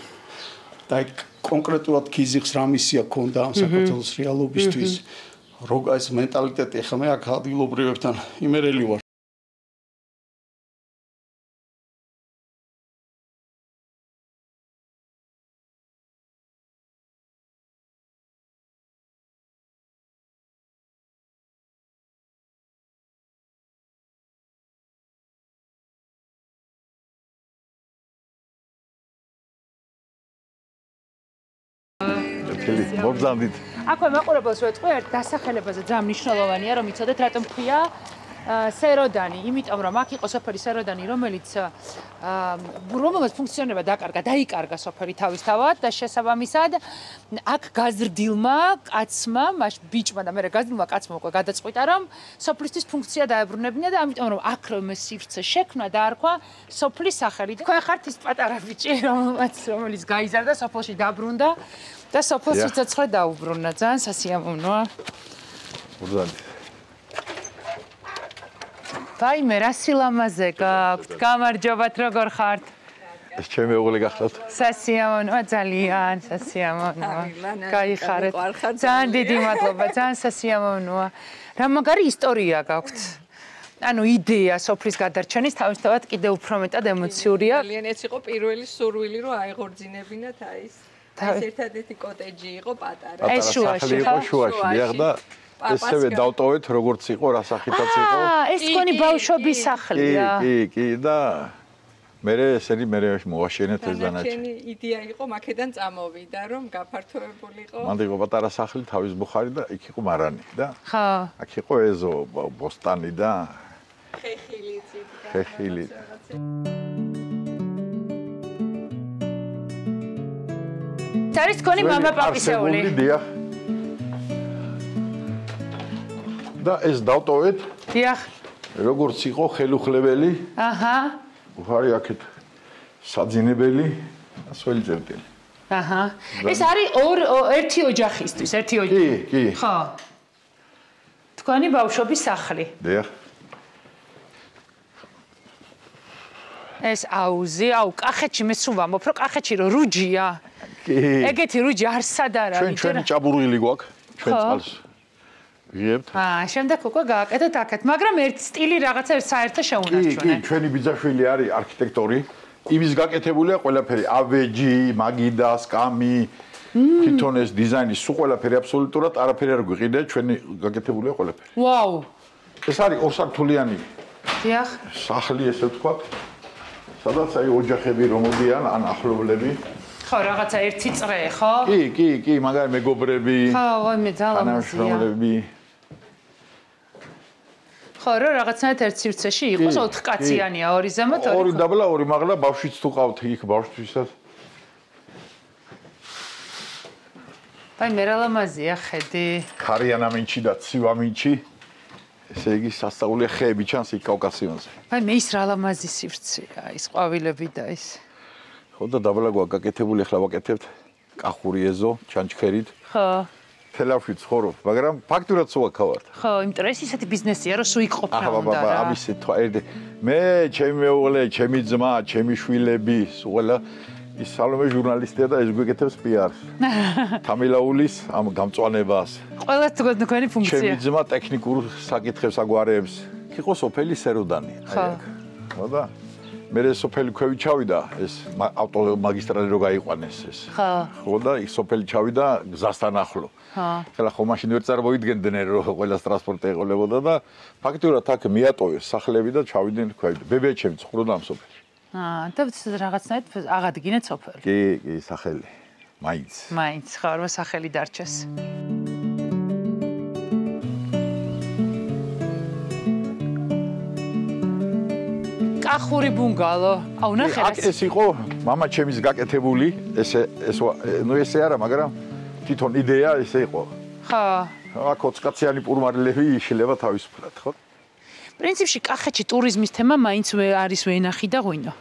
და აი კონკრეტულად ქიზიხს რა მისია ჰქონდა ამ საქართველოს რეალობისთვის როგორ ეს მენტალიტეტი ხა მე აქ ადგილობრივებთან იმერელი ვარ მოგზავნით აქვე მაყურებელს ვეთქვი ერთ დასახელებაზე ძალიან მნიშვნელოვანია რომ იცოდეთ რატომ ქვია სეროდანი, იმიტომ რომ აქ იყო სოფელი სეროდანი, რომელიც ფუნქციონირება დაიკარგა სოფელი თავისთავად და შესაბამისად აქ გაზრდილმა კაცმა, ბიჭმა და მერე გაზრდილმა კაცმა უკვე გადაწყვიტა რომ სოფლისთვის ფუნქცია დაებრუნებინა და ამიტომ რომ აქ რომ სივრცე შექმნა დაარქვა სოფლის სახელი. თქვენ ხართ ის პატარა ბიჭი, რომელიც გაიზარდა სოფელში დაბრუნდა და სოფელს სიცოცხლე დაუბრუნა. ძალიან სასიამოვნოა. მურდალი ვაიმე, რა სილამაზე გაქვთ? გამარჯობათ, როგორ ხართ? ეს ჩემი მეუღლე გახლავთ. სასიამოვნოა, ძალიან სასიამოვნოა. გაიხარეთ. ძალიან დიდი მადლობა, ძალიან სასიამოვნოა. რა მაგარი ისტორია გაქვთ? ანუ იდეა სოფლის გადარჩენის თავისთავად კიდევ უფრო მეტად ემოციურია. ძალიან ეს იყო პირველი სურვილი, რომ აიღორძინებინათ ეს ერთადერთი კოტეჯი იყო პატარა. ეს შუაში და ესევე დავტოვეთ როგორც იყო, რა სახითაც იყო. ეს თქვენი ბავშვობის სახლია. კი და მე მოვაშენეთ ეს დანარჩენი. ჩემი იდეა იყო მაქედან წამოვიდა, რომ გაფართოებულიყო. მანდ იყო პატარა სახლი, თავის ბუხარი და იქ იყო მარანი და ხო. აქ იყო ეზო, ბოსტანი და ხეხილი. არის თქვენი მამა პაპისეული. და ეს დავტოვეთ. დიახ. როგორც იყო ხელუხლებელი. აჰა. უხარი აქეთ საძინებელი, ასველი წერტილი. აჰა. ეს არის ერთი ოჯახისთვის, ერთი ოჯახი. კი. ხო. თქვენი ბავშვობის სახლი. დიახ. ეს აუზი, კახეთში მე სულ ვამბობ, რომ კახეთში რო რუჯია. კი. ეგეთი რუჯი არსად არ არის. ჩვენ ჭაბურღილი გვაქვს, ჩვენ წყალს. ვიღებთ. შემდეგ უკვე გააკეთეთ აქეთ, მაგრამ ერთ სტილი რაღაცა საერთო შეუნარჩუნეთ. კი, ჩვენი ბიძაშვილი არის არქიტექტორი. იმის გაკეთებულია ყველაფერი, ავეჯი, მაგიდა, სკამი, თვითონ ეს დიზაინი, სულ ყველაფერი აბსოლუტურად არაფერი არ გვიყიდა, ჩვენი გაკეთებულია ყველაფერი. ვაუ. ეს არის ორსართულიანი. დიახ. სახლი ესე ვთქვათ. სადაც აი ოჯახები რომოდიან, ან ახლობლები. ხო, რაღაცა ერთი წრე, ხო? კი, მაგარი მეგობრები. ხო, ვაიმე, ძალიან მაზია. ხო, რა რაღაცნაირად ერთ სივრცეში იყოს 4 კაციანია, ორი ზემოთ, ორი დაბლა, ორი მაღლა, ბავშვიც თუ ყავთ იქ ბავშვთვისაც. აი, მე რა ლამაზია ხედი. ქარიანამინჩი და ცივამინჩი. ესე იგი სასწაულია ხეები ჩანს იქ კავკასიონზე. აი, მე ის რა ლამაზი სივრცეა, ის ყვავილები და ის. ხო და დაბლა გვაქვს გაკეთებული, ახლა ვაკეთებთ კახური ეზო, ჩანჩქერით. ხო. თელავში ცხოვრობ, მაგრამ ფაქტურად სუაქავართ. ხო, იმიტომ რომ ეს ისეთი ბიზნესია, რომ სულ იყოფნა უნდა რა. ამისი მე, ჩემი მეუღლე, ჩემი ძმა, ჩემი შვილები, სულ ყველა ის სალომე ჟურნალისტია და ეს გვეკეთებს პიარს. თამილაულის ამ გამწვანებას. ყველა თქვენი ფუნქცია. ჩემი ძმა ტექნიკურ საკითხებს აგვარებს. იყო სოფელი სეროდანი. ხო და მე სოფელი ქვევი ჩავიდა, ეს ავტომაგისტრალი რო გაიყვანეს ეს. ხო და ის სოფელი ჩავიდა გზასთან ახლო. ხლა ხო მაშინ ვერ წარმოიდგენდნენ რომ ყველა ტრანსპორტი ეყოლებოდა და ფაქტურად აქ მიატოვეს სახლები და ჩავიდნენ ქვევი. ბებიაჩემი ცხოვრობდა ამ სოფელში. და რაღაცნაირად აღადგინეთ სოფელი. კი, სახელი. მაინც, ხო, რომ სახელი დარჩეს. კახური ბუნგალო. აუ ნახე რა. აქ ეს იყო მამა ჩემის გაკეთებული, ესე არა, მაგრამ თვითონ იდეა ესე იყო. ხო. აქ 20 კაციანი პურმარილები იშლება თავისუფლად, ხო? პრინციპში კახეთში ტურიზმის თემა მაინც არის ვენახი და ღვინო.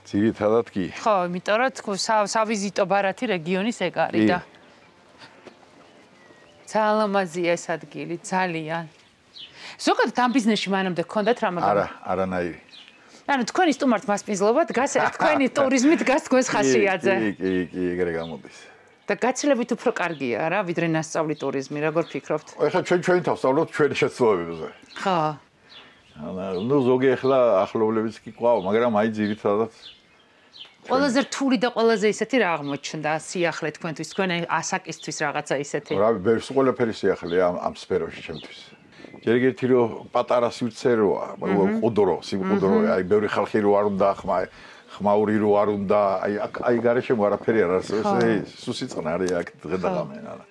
ძირითადად კი. ხო, იმიტომ რომ სავიზიტო ბარათი რეგიონის ეგ არის და ძალიან ლამაზია ეს ადგილი, ძალიან. ზოგადად ამ ბიზნესში მანამდე გქონდათ რა მაგრამ? არანაირი. ანუ თქვენი სტუმართ მასპინძლობა დგას, თქვენი ტურიზმი დგას თქვენს ხასიათზე. კი, ეგრე გამოდის. და გაცილებით უფრო კარგია რა, ვიდრე ნასწავლი ტურიზმი, როგორ ფიქრობთ? ეხლა ჩვენ თავსავლობთ ჩვენი შეცდომებებზე. ხო. ანუ ზოგი ეხლა ახლობლებიც კი ყავ, მაგრამ აი ძირითადად ყველაზე რთული და ყველაზე ისეთი რა აღმოჩნდა სიახლე თქვენთვის, თქვენ ასაკისთვის რაღაცა ისეთი. რა, ბევრს ყველაფერი სიახლეა ამ სფეროში ჩემთვის. ჯერ-ერთი რომ პატარა სივრცე როა, ყუდრო, სიმყუდრო, აი ბევრი ხალხი რო არ უნდა ხმაური რო არ უნდა, აი გარეშემო არაფერი არ არის, ეს სუსიწყნა არის აქ დღე და ღამე, არა.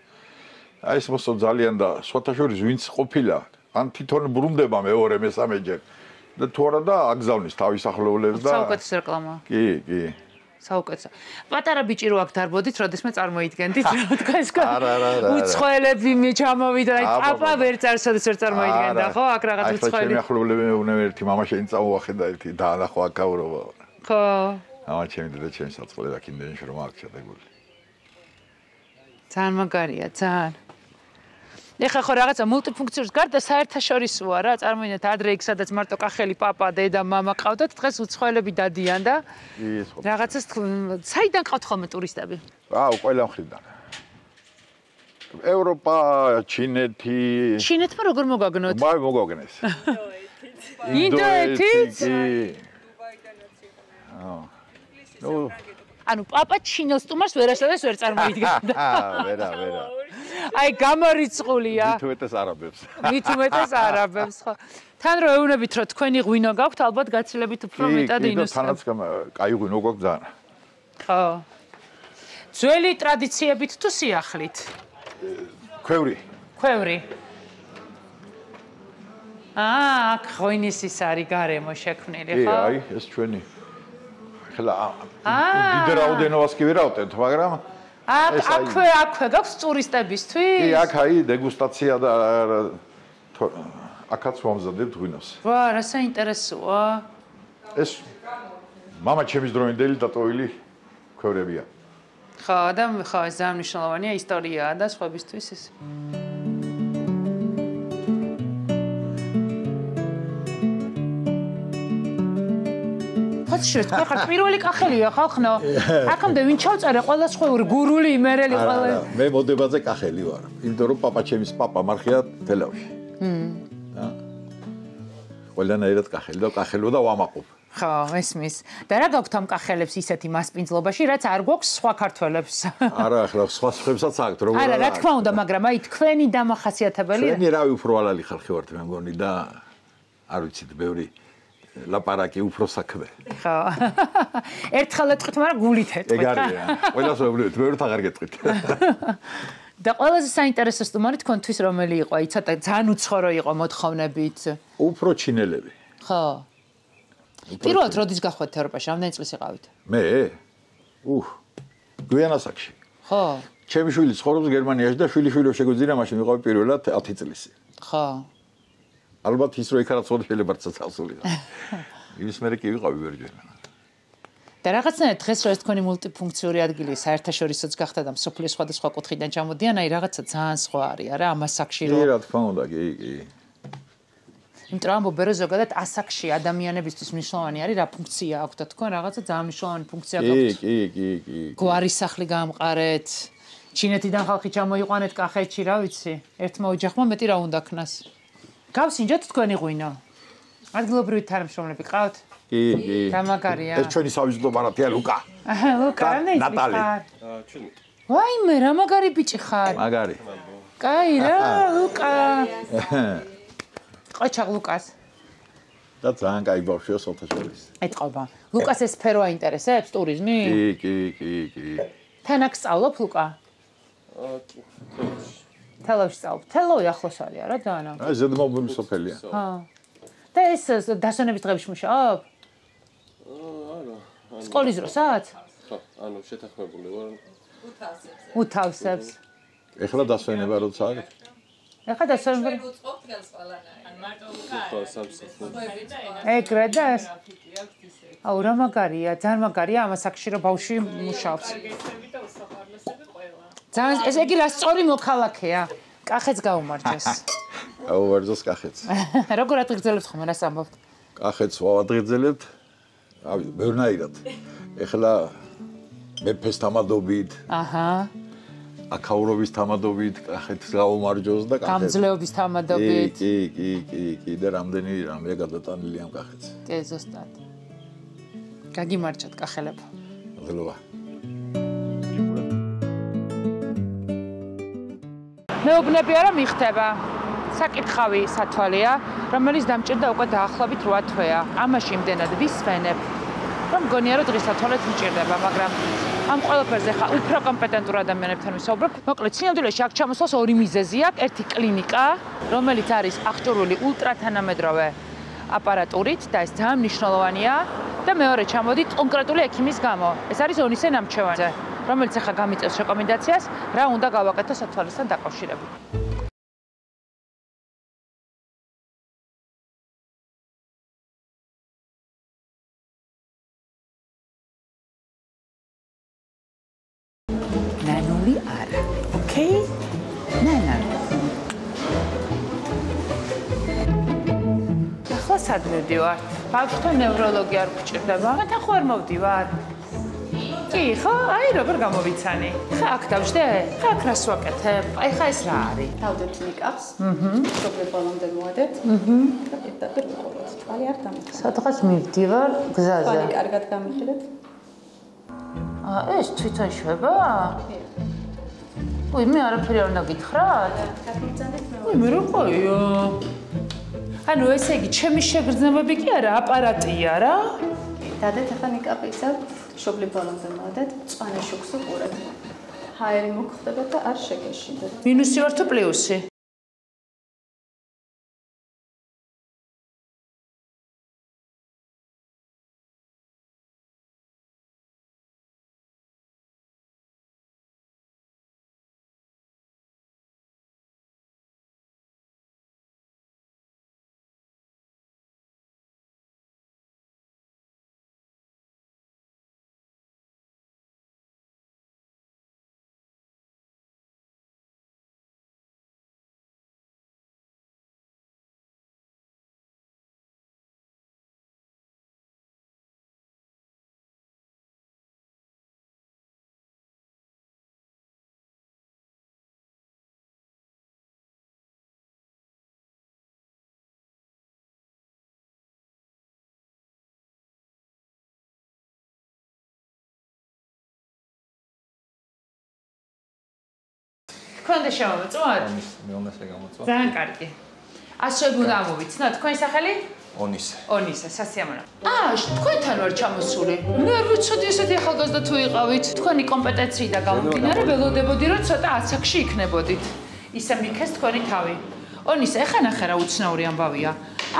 აი ეს მოსო ძალიან და სხვათაშორის ვინც ყოფილა, ან თვითონ ბრუნდება მეორე მესამეჯერ და თუ არა და აგზავნის თავის ახლობლებს და საუკეთესო რეკლამა. კი. საუკეთესო. პატარა ბიჭი რო აქ დარბოდით, როდესმე წარმოიდგენდით, რა თქვა ეს არა. უცხოელები მე ჩამოვიდა, აი პაპა ვერ წარსოდეს ვერ წარმოიდგენდა, ხო? აქ რაღაც უცხოელი. ჩემი ახლობლები მეუბნე ერთი მამა შენ წაუახე და ერთი დაანახო აქაურობა. ხო. ამა ჩემი დედა ჩემი საწყლე და კიდეში რომ აქ ჩადებული. ძალიან მაგარია, ძალიან. ეხლა ხო რაღაცა მულტიფუნქციურს გარდა საერთაშორისოა რა, წარმოიდგინეთ ადრე იქ სადაც მარტო კახელი პაპა, დედა, მამა ყავდათ, დღეს უცხოელები დადიან და რაღაცას საიდან ყავთ ხოლმე ტურისტები? ყველა მხრიდან. ევროპა, ჩინეთი. ჩინეთმა როგორ მოგაგნოთ? მოგაგნეს. ინდოეთიც? ნუ ანუ პაპა ჩინელ სტუმარს ვერასოდეს ვერ წარმოიდგენდა. ვერა. აი გამორიცხულია. მით უმეტეს არაბებს. მით უმეტეს არაბებს, ხო. თან რო ეუბნებით რომ თქვენი ღვინო გაქვთ, ალბათ გაცილებით უფრო მეტად ინუსტა. კი, თანაც კაი ღვინო გაქვთ ძალიან. ხო. ძველი ტრადიციებით თუ სიახლით? ქვევრი. აქ ღვინის ის არის გარემო შექმნილი, ხო? კი, აი, ეს ჩვენი. ხლა დიდ რაოდენობას კი ვერავდეთ, მაგრამ აქვე გაქვს ტურისტებისთვის? კი, აქ აი დეგუსტაცია და აქაც ვამზადებთ ღვინოს. ვა, რა საინტერესოა. ეს მამა ჩემის დროინდელი დატოვილი ქვევრებია. ხო, და ხო, ეს ძალიან მნიშვნელოვანია ისტორიაა და სხვებისთვის ეს. შენ ხარ პირველი კახელია ხალხნო. აქამდე ვინ ჩავწერე ყველა სხვეული გურული იმერელი ყველა. მე მოდებაზე კახელი ვარ. იმიტომ რომ პაპა ჩემის პაპა მარხია თელავში. და ყველანაირად კახელი და კახელო და ვამაყობ. ხო, ესმის. და რა გაქვთ ამ კახელებს ისეთი მასპინძლობაში, რაც არ გვაქვს სხვა ქართველებს? არა, ახლა სხვა ხებსაც აქვთ, როგორ არა, რა თქმა უნდა, მაგრამ აი თქვენი დამახასიათებელი. თქვენი რავი უფრო ალალი ხალხი ვართ მე მგონი და არ ვიცით ბევრი ლაპარაკი უფრო საქმე. ხო. ერთხელ ეთქვით, მაგრამ გულით ეთქვით. ეგ არის. ყველას ვეუბნებით, ბევრთ აღარ გეტყვით. და ყველაზე საინტერესო სტუმარი თქვენთვის რომელი იყო? აი ცოტა ძალიან უცხორო იყო მოთხოვნებით. უფრო ჩინელები. ხო. პირველად როდის გახვედით ევროპაში? რამდენი წლის იყავით? მე? გვიანასაკში. ხო. ჩემი შვილი ცხოვრობს გერმანიაში და შვილიშვილო შეგვიძლია მაშინ ვიყავი პირველად 10 წლისი. ხო. ალბათ ის რო იქ არა ცოტა შეიძლება წასულიყო. იმის მერე კი ვიყავი ვერჯერ. და რაღაცნაირად დღეს რო ეს თქვენი მულტიფუნქციური ადგილი საერთაშორისოც გახდა და მსოფლიოს სხვადასხვა კუთხიდან ჩამოდიან, აი რაღაცა ძალიან სხვა არის არა ამ ასაკში რო. კი, რა თქმა უნდა, კი. იმიტომ რომ ამბობ რომ ზოგადად ასაკში ადამიანებისთვის მნიშვნელოვანი არის რა ფუნქცია აქვთ და თქვენ რაღაცა ძალიან მნიშვნელოვანი ფუნქცია გაქვთ. კი. გვარის სახლი გაამყარეთ. ჩინეთიდან ხალხი ჩამოიყვანეთ კახეთში, რა ვიცი. ერთმა ოჯახმა მეტი რა უნდა ქნას. გავსინჯოთ თქვენი ღვინო. ადგილობრივი თანამშრომლები ყავთ? კი. და მაგარია. ეს ჩვენი სავიზიტო ბარათია ლუკა. ლუკა, ნატალი. ჩვენი. ვაიმე, რა მაგარი ბიჭი ხარ. მაგარი. კაი რა, ლუკა. ყოჩა ლუკას. და ძალიან კაი ბავშვია სოთაშორის. ეთყობა. ლუკას ეს სფერო აინტერესებს ტურიზმი? კი. თან აქ სწავლობ ლუკა? კი. თელავში სწავლობ. თელავი ახლოს არის არა ძალიან? აი ზედმობილი სოფელია. ჰა. და ეს დასვენების დღეებში მუშაობ? არა. სკოლის დროსაც? ხო, ანუ შეთანხმებული ვარ. უთავსებს. ეხლა დასვენება როცა არის? ეხლა დასვენება. უწყობთ განს ყველანაირად. ან მარტო უკა. ხო, სამსახური. ეგრე და ეს. აუ რა მაგარია, ძალიან მაგარია ამ ასაკში რომ ბავშვი მუშაობს. ძალიან ეს იგი რა სწორი მოქალაქეა. კახეთს გაუმარჯოს. გაუმარჯოს კახეთს. როგორ ადღეგრძელებთ ხომ რას ამბობთ? კახეთს ვადღეგრძელებთ. რავი, ბევრნაირად. ეხლა მეფეს თამადობით. აჰა. აკაურობის თამადობით, კახეთს გაუმარჯოს და კახეთს. გამძლეობის თამადობით. კი, და რამდენი რამე გადატანილი ამ კახეთს. კი, ზუსტად. გაგიმარჯოთ კახელებო. მადლობა. მეუბნებია რომ იხდება. საკითხავი სათვალეა, რომელიც დამჭირდა უკვე დაახლოებით 8 თვეა. ამაში იმდენად ვისვენებ, რომ მგონია რომ დღის სათვალეთ მჭირდება, მაგრამ ამ ყველაფერზე ხა უფრო კომპეტენტურ ადამიანებთან ვისაუბრებ. მოკლედ, სინამდვილეში აქ ჩამოსვლას ორი მიზეზი აქვს. ერთი კლინიკა, რომელიც არის აღჭურვილი ულტრათანამედროვე აპარატურით და ეს ძალიან მნიშვნელოვანია და მეორე ჩამოდით კონკრეტული ექიმის გამო. ეს არის ონისე ნამჩევანზე, რომელიც ახლა გამიწევს რეკომენდაციას, რა უნდა გავაკეთო სათვალისთან დაკავშირებით. ნანული არა. ოკეი? ნანალი. ახლა სად მივდივართ? ბავშვთან ნევროლოგი არ გჭირდება? მათთან ხო არ მოვდივარ? კი, ხო? აი როგორ გამოვიცანი. ხა აქ დავждე? ხა აქ რას ვაკეთებ? აი ხა ეს რა არის? დავდებთ ნიკაპს. მშობლები ბოლომდე მოადეთ. და პირდაპირ ვიყუროთ. თვალი არ დამიხილეთ. სადღაც მივდივარ გზაზე. თვალი კარგად გამიხილეთ. ეს თვითონ შვება? უი, მე არაფერი არ უნდა გითხრათ? უი, მე რა ყოიო? ანუ ესე იგი, ჩემი შეგრძნებები კი არა, აპარატია რა? დადეთ ახლა ნიკაპი იცავ, მშობლები ბოლომდე მოადეთ, მწვანე შუქს უყურეთ. ჰაერი მოგხდება და არ შეგეშინდეთ. მინუსი ვარ თუ პლუსი? თქვენ შემოვეწოთ? მეუნესე გამოწვა. ძალიან კარგი. ასე უნდა ამოვიცნოთ. თქვენი სახელი? ონისე. ონისე, სასიამოვნო. თქვენთან ვარ ჩამოსული. მე არ ვიცოდი ესეთი ახალგაზრდა თუ იყავით. თქვენი კომპეტენციიდან გამომდინარე ველოდებოდი, რომ ცოტა ასაკში იქნებოდით. ისე მიქეს თქვენი თავი. ონისე, ეხა ნახე რა უცნაური ამბავია.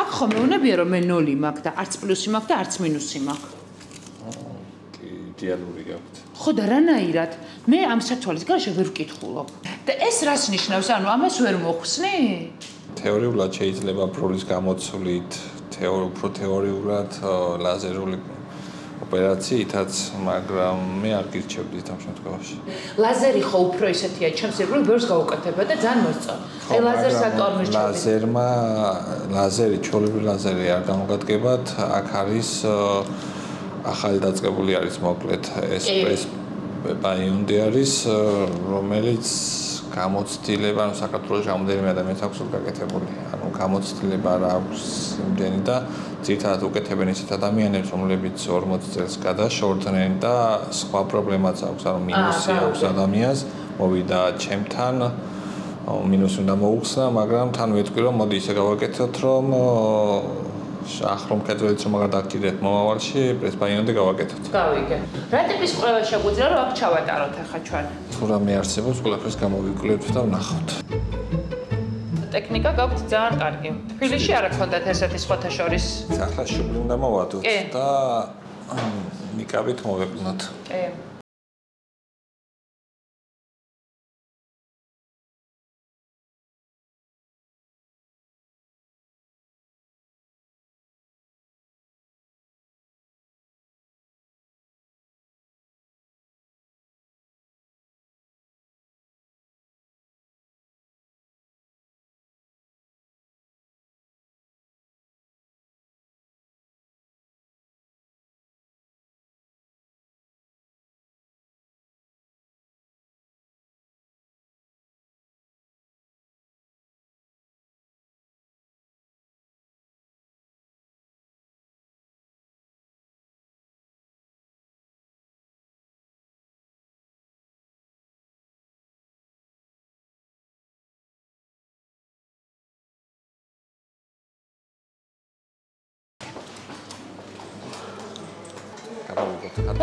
აქ ხომ მეუნებია რომ მე 0 მაქვს და არც პლუსი მაქვს და არც მინუსი მაქვს. კი, იდეალური გაქვთ. ხო და რანაირად? მე ამ სათვალის გარშე ვერ ვკითხულობ. და ეს რას ნიშნავს? ანუ ამას ვერ მოხსნი? თეორიულად შეიძლება ბროლის გამოცვლით, უფრო თეორიულად ლაზერული ოპერაციითაც, მაგრამ მე არ გირჩევდით ამ შემთხვევაში. ლაზერი ხო უფრო ისეთია, ჩემს ერგრულ ბევრს გავუკეთებია და ძალიან მოსწო. აი ლაზერს რატო არ მერჩევდი? ლაზერი, ჩვეულებრივი ლაზერი არ გამოგადგებათ, აქ არის ახალი დაწყებული არის მოკლედ ეს ბაიონდი არის, რომელიც გამოცდილება, ანუ საქართველოს რამდენიმე ადამიანს აქვს გაკეთებული. ანუ გამოცდილება რა აქვს იმდენი და ძირითადად უკეთებენ ისეთ ადამიანებს, რომლებიც 40 წელს გადაშორდნენ და სხვა პრობლემაც აქვს, ანუ მინუსი აქვს ადამიანს, მოვიდა ჩემთან, მინუსი უნდა მოუხსნა, მაგრამ თან ვეთქვი, რომ მოდი ისე გავაკეთოთ, რომ ახლო მხედველიც რომ აღარ დაგჭირდეთ მომავალში, პრესბაიონდი გავაკეთოთ. გავიგე. რა ტიპის ყველა შეგვიძლია რომ აქ ჩავატაროთ ახლა ჩვენ? თუ რამე არსებობს, ყველაფერს გამოვიკვლევთ და ვნახავთ. ტექნიკა გაქვთ ძალიან კარგი. თბილისში არ აქონდათ ესეთი სხვათა შორის. ახლა შუბლი უნდა მოვადოთ და ნიკაბით მოვეყნოთ. კი.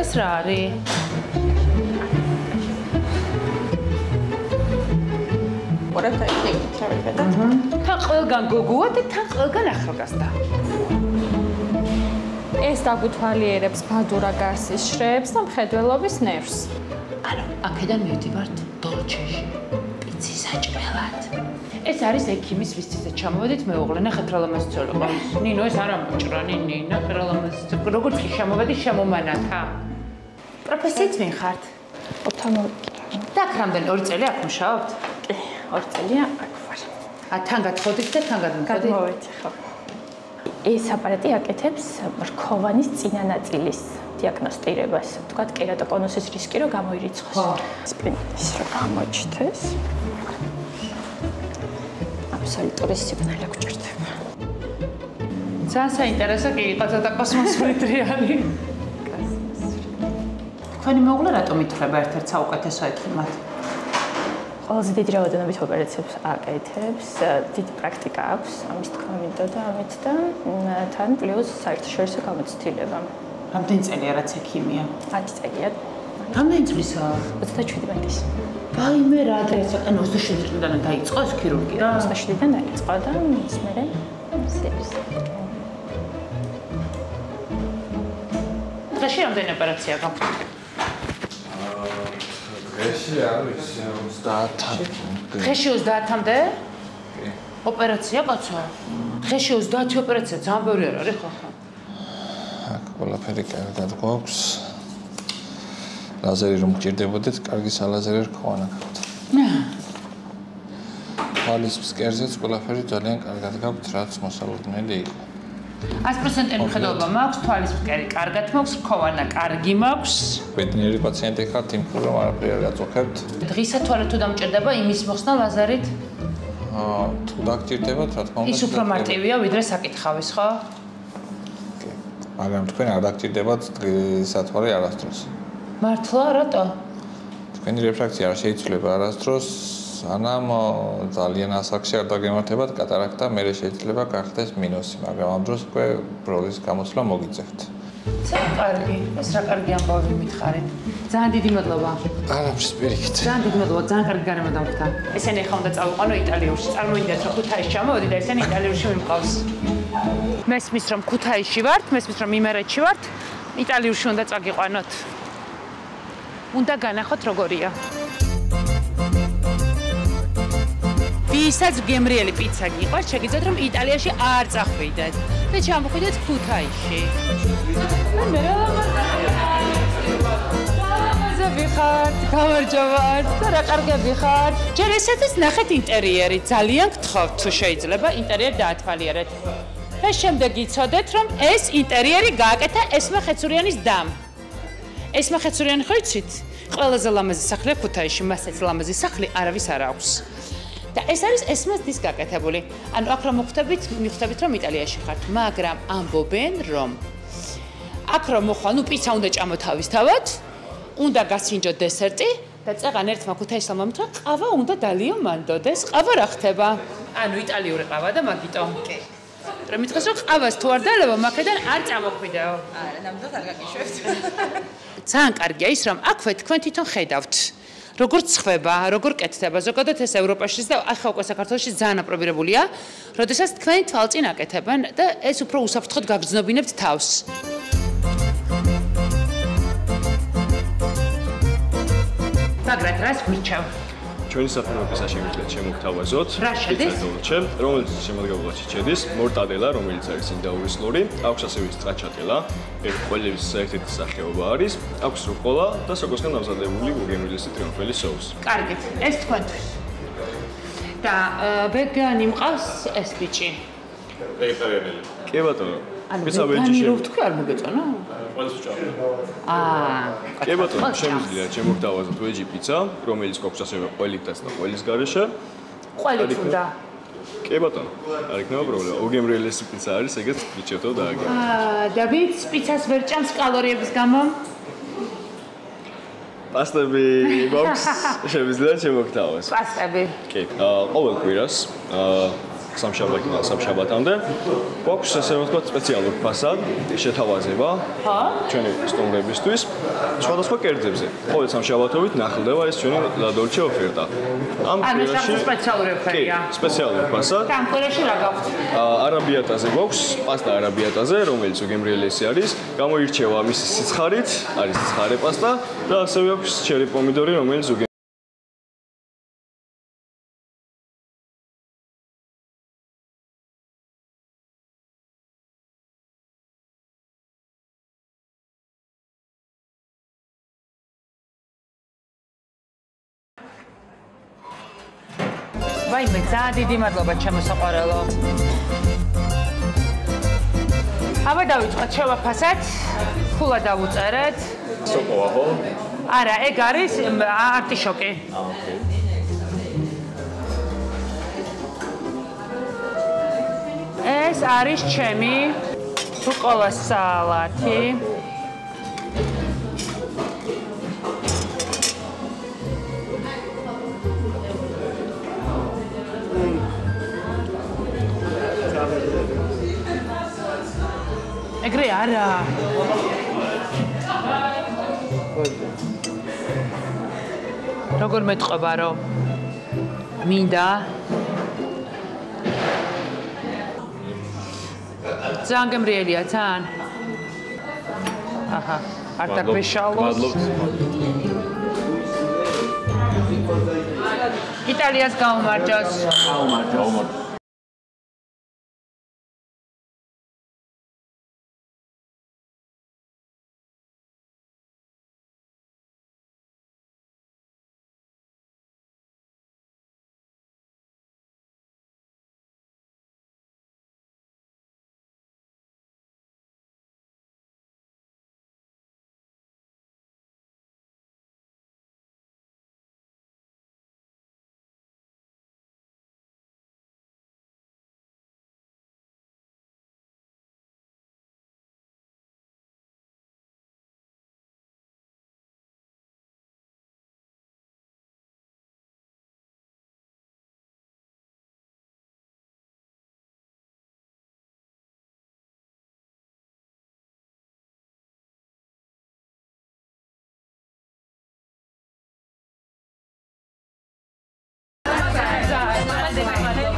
ეს რა არის? ვიყურებთ აი კითხავები და თან ყველგან გოგოა და თან ყველგან ახალგაზრდა. ეს დაგუთვალიერებს ბადურა გარსის შრეებს და მხედველობის ნერვს. ანუ აქედან მივდივართ დოლჩეში. პიცის საჭმელად. ეს არის ექიმის ვისცეზე ჩამოვედით მეუღლე ნახეთ რა ლამაზწოლა ყავს. ნინო ეს არა მოჭრა ნინი ნახე რა ლამაზი. როგორც კი შემოვედი შემომანათა. პროფესიით ვინ ხართ? ოფთალმოლოგი. და აქ რამდენი 2 წელი აქ მუშაობთ? კი, 2 წელია აქ ვარ. თან გათხოვდით და თან გადმოვიდით. გადმოვედი ხო. ეს აპარატი აკეთებს რქოვანის წინა ნაწილის დიაგნოსტირებას, თქვათ კერატოკონუსის რისკი რომ გამოირიცხოს. სპინდის რომ გამოჩნდეს. აბსოლუტური სიგნალი გვჭირდება. ძალიან საინტერესო კი იყაცა და კოსმოსმეტრიანი. თქვენი მეუღლე რატომ ითვლება ერთ-ერთ საუკეთესო ექიმად? ყველაზე დიდი რაოდენობით ოპერაციებს აკეთებს, დიდი პრაქტიკა აქვს, ამის თქმა მინდოდა ამით და თან პლუს საერთაშორისო გამოცდილება. რამდენი წელია რაც ექიმია? 10 წელია. რამდენი წლისაა? 37-ის. ვაიმე რა დღესაც ანუ 27 წლიდან დაიწყო ეს ქირურგია? 27-დან დაიწყო და ის მერე სერვისი. დღეში რამდენი ოპერაცია გაქვთ? დღეში არის 30-მდე. დღეში 30-მდე? კი. ოპერაცია კაცო? დღეში 30 ოპერაცია ძალიან ბევრი არ არის ხო? აქ ყველაფერი კარგად გვაქვს. ლაზერი რომ გჭირდებოდეთ, კარგი სალაზერი რქოვანა გაქვთ. თვალის ფსკერზეც ყველაფერი ძალიან კარგად გაქვთ, რაც მოსალოდნელი იყო. 100% მხედველობა მაქვს, თვალის ფსკერი კარგად მაქვს, რქოვანა კარგი მაქვს. ბედნიერი პაციენტი ხართ, იმ რომ არაფერი არ გაწუხებთ. დღისა თვალე თუ დამჭირდება იმის მოხსნა ლაზერით? თუ დაგჭირდებათ, რა თქმა უნდა. ის უფრო მარტივია, ვიდრე საკითხავის, ხო? კი. მაგრამ თქვენ არ დაგჭირდებათ დღისა თვალე არასდროს. მართლა, რატო? თქვენი რეფრაქცია არ შეიძლება არასდროს, სანამ ძალიან ასაკში არ დაგემართებათ კატარაქტა, მერე შეიძლება გახდეს მინუსი, მაგრამ ამ დროს უკვე ბროლის გამოსვლა მოგიწევთ. ძალიან კარგი, ეს რა კარგი ამბავი მითხარით. ძალიან დიდი მადლობა. არაფრის პირიქით. ძალიან დიდი მადლობა, ძალიან კარგი გარემო დამხვდა. ესენი ახლა უნდა წავიყვანო იტალიურში. წარმოიდგინეთ, რომ ქუთაისში ჩამოვედი და ესენი იტალიურში მიმყავს. მესმის რომ ქუთაისში ვართ, მესმის რომ იმერეთში ვართ, იტალიურში უნდა წაგიყვანოთ. უნდა განახოთ როგორია. ვისაც გემრიელი პიცა გიყვართ, შეგიძლიათ რომ იტალიაში არ წახვიდეთ და ჩამოხვიდეთ ქუთაისში. მე რა ლამაზები ხართ, გამარჯობათ, რა კარგები ხართ. ჯერ ესეც ნახეთ ინტერიერი, ძალიან გთხოვთ თუ შეიძლება ინტერიერი დაათვალიერეთ. და შემდეგ იცოდეთ რომ ეს ინტერიერი გააკეთა ესმა ხეცურიანის დამ. ესმა ხეცურიანი ხო იცით? ყველაზე ლამაზი სახლია ქუთაისში, მასეც ლამაზი სახლი არავის არ აქვს. და ეს არის ესმას დის გაკეთებული. ანუ აქ რომ მიხვდებით რომ იტალიაში ხართ, მაგრამ ამბობენ რომ აქ რომ მოხვალ, ნუ პიცა უნდა ჭამოთავისთავად, უნდა გასინჯოთ დესერტი და წეღან ერთმა ქუთაისელმა მითხრა, ყავა უნდა დალიო მანდოდეს. ყავა რა ხდება? ანუ იტალიური ყავა და მაგიტო. კი. რომ მითხრეს რომ ყავას თუ არ დალებო, მაქედან არ წამოხვიდაო. არა, ნამდვილად არ გაკიშვებთ. ძალიან კარგია ის რომ აქვე თქვენ თვითონ ხედავთ. როგორ წხვება, როგორ კეთდება, ზოგადად ეს ევროპაშიც და ახლა უკვე საქართველოში ძალიან აპრობირებულია, როდესაც თქვენი თვალწინ აკეთებენ და ეს უფრო უსაფრთხოდ გაგრძნობინებთ თავს. მაგრამ რას გვიჩავ? ჩვენი საფრთხეებისა შემიძლია შემოგთავაზოთ. რა შედის? რომელიც შემადგენლობაში შედის მორტადელა, რომელიც არის ინდაურისლური, აქვს ასევე სტრაჩატელა, ყველების საერთო სახეობა არის, აქვს რუკოლა და სოკოსგან დამზადებული უგემრიელესი ტრიუმფელი соуს. კარგით, ეს თქვენთვის. და ვეგანი მყავს ეს ბიჭი. ვეგეტარიანელი. კი ბატონო. პიცა ვეჯი თქვი არ მოგეწონა? ყველას ვჭამთ. კი ბატონო, შემიძლია შემოგთავაზოთ ვეჯი პიცა, რომელიც გვაქვს ასევე ყველითაც და ყველის გარეშე. ყველით უნდა. კი ბატონო, არ იქნება პრობლემა. უგემრიელესი პიცა არის, ეგეც გიჩვენო და აგე. და ვინც პიცას ვერ ჭამს კალორიების გამო? პასტები გვაქვს, შემიძლია შემოგთავაზოთ. პასტები. კი, ყოველ კვირას სამშაბათამდე. გვაქვს ესე ვთქვათ სპეციალური ფასად შეთავაზება ჩვენი სტუმრებისთვის სხვადასხვა კერძებზე. ყოველ სამშაბათობით ნახდება ეს ჩვენი ლადორჩე ოფერტა. ამ კვირაში სპეციალური ოფერია. სპეციალური ფასად. ამ კვირაში რა გაქვთ? არაბიატაზე გვაქვს პასტა არაბიატაზე, რომელიც უგემრიელესი არის. გამოირჩევა მისი სიცხარით, არის სიცხარე პასტა და ასევე აქვს ჩერი პომიდორი, რომელიც ვაიმე, ძალიან დიდი მადლობა ჩემო საყვარელო. აბა დავიწყოთ შევაფასეთ, ფულა დავუწერეთ. სოკოა ხო? არა, ეგ არის არტიშოკი. ოკეი. ეს არის ჩემი რუკოლას სალათი. ეგრე არა. როგორ მეტყობა რომ მინდა ძალიან გემრიელია ძალიან. აჰა, არ დაგვეშალოს. იტალიას გაუმარჯოს. გაუმარჯოს.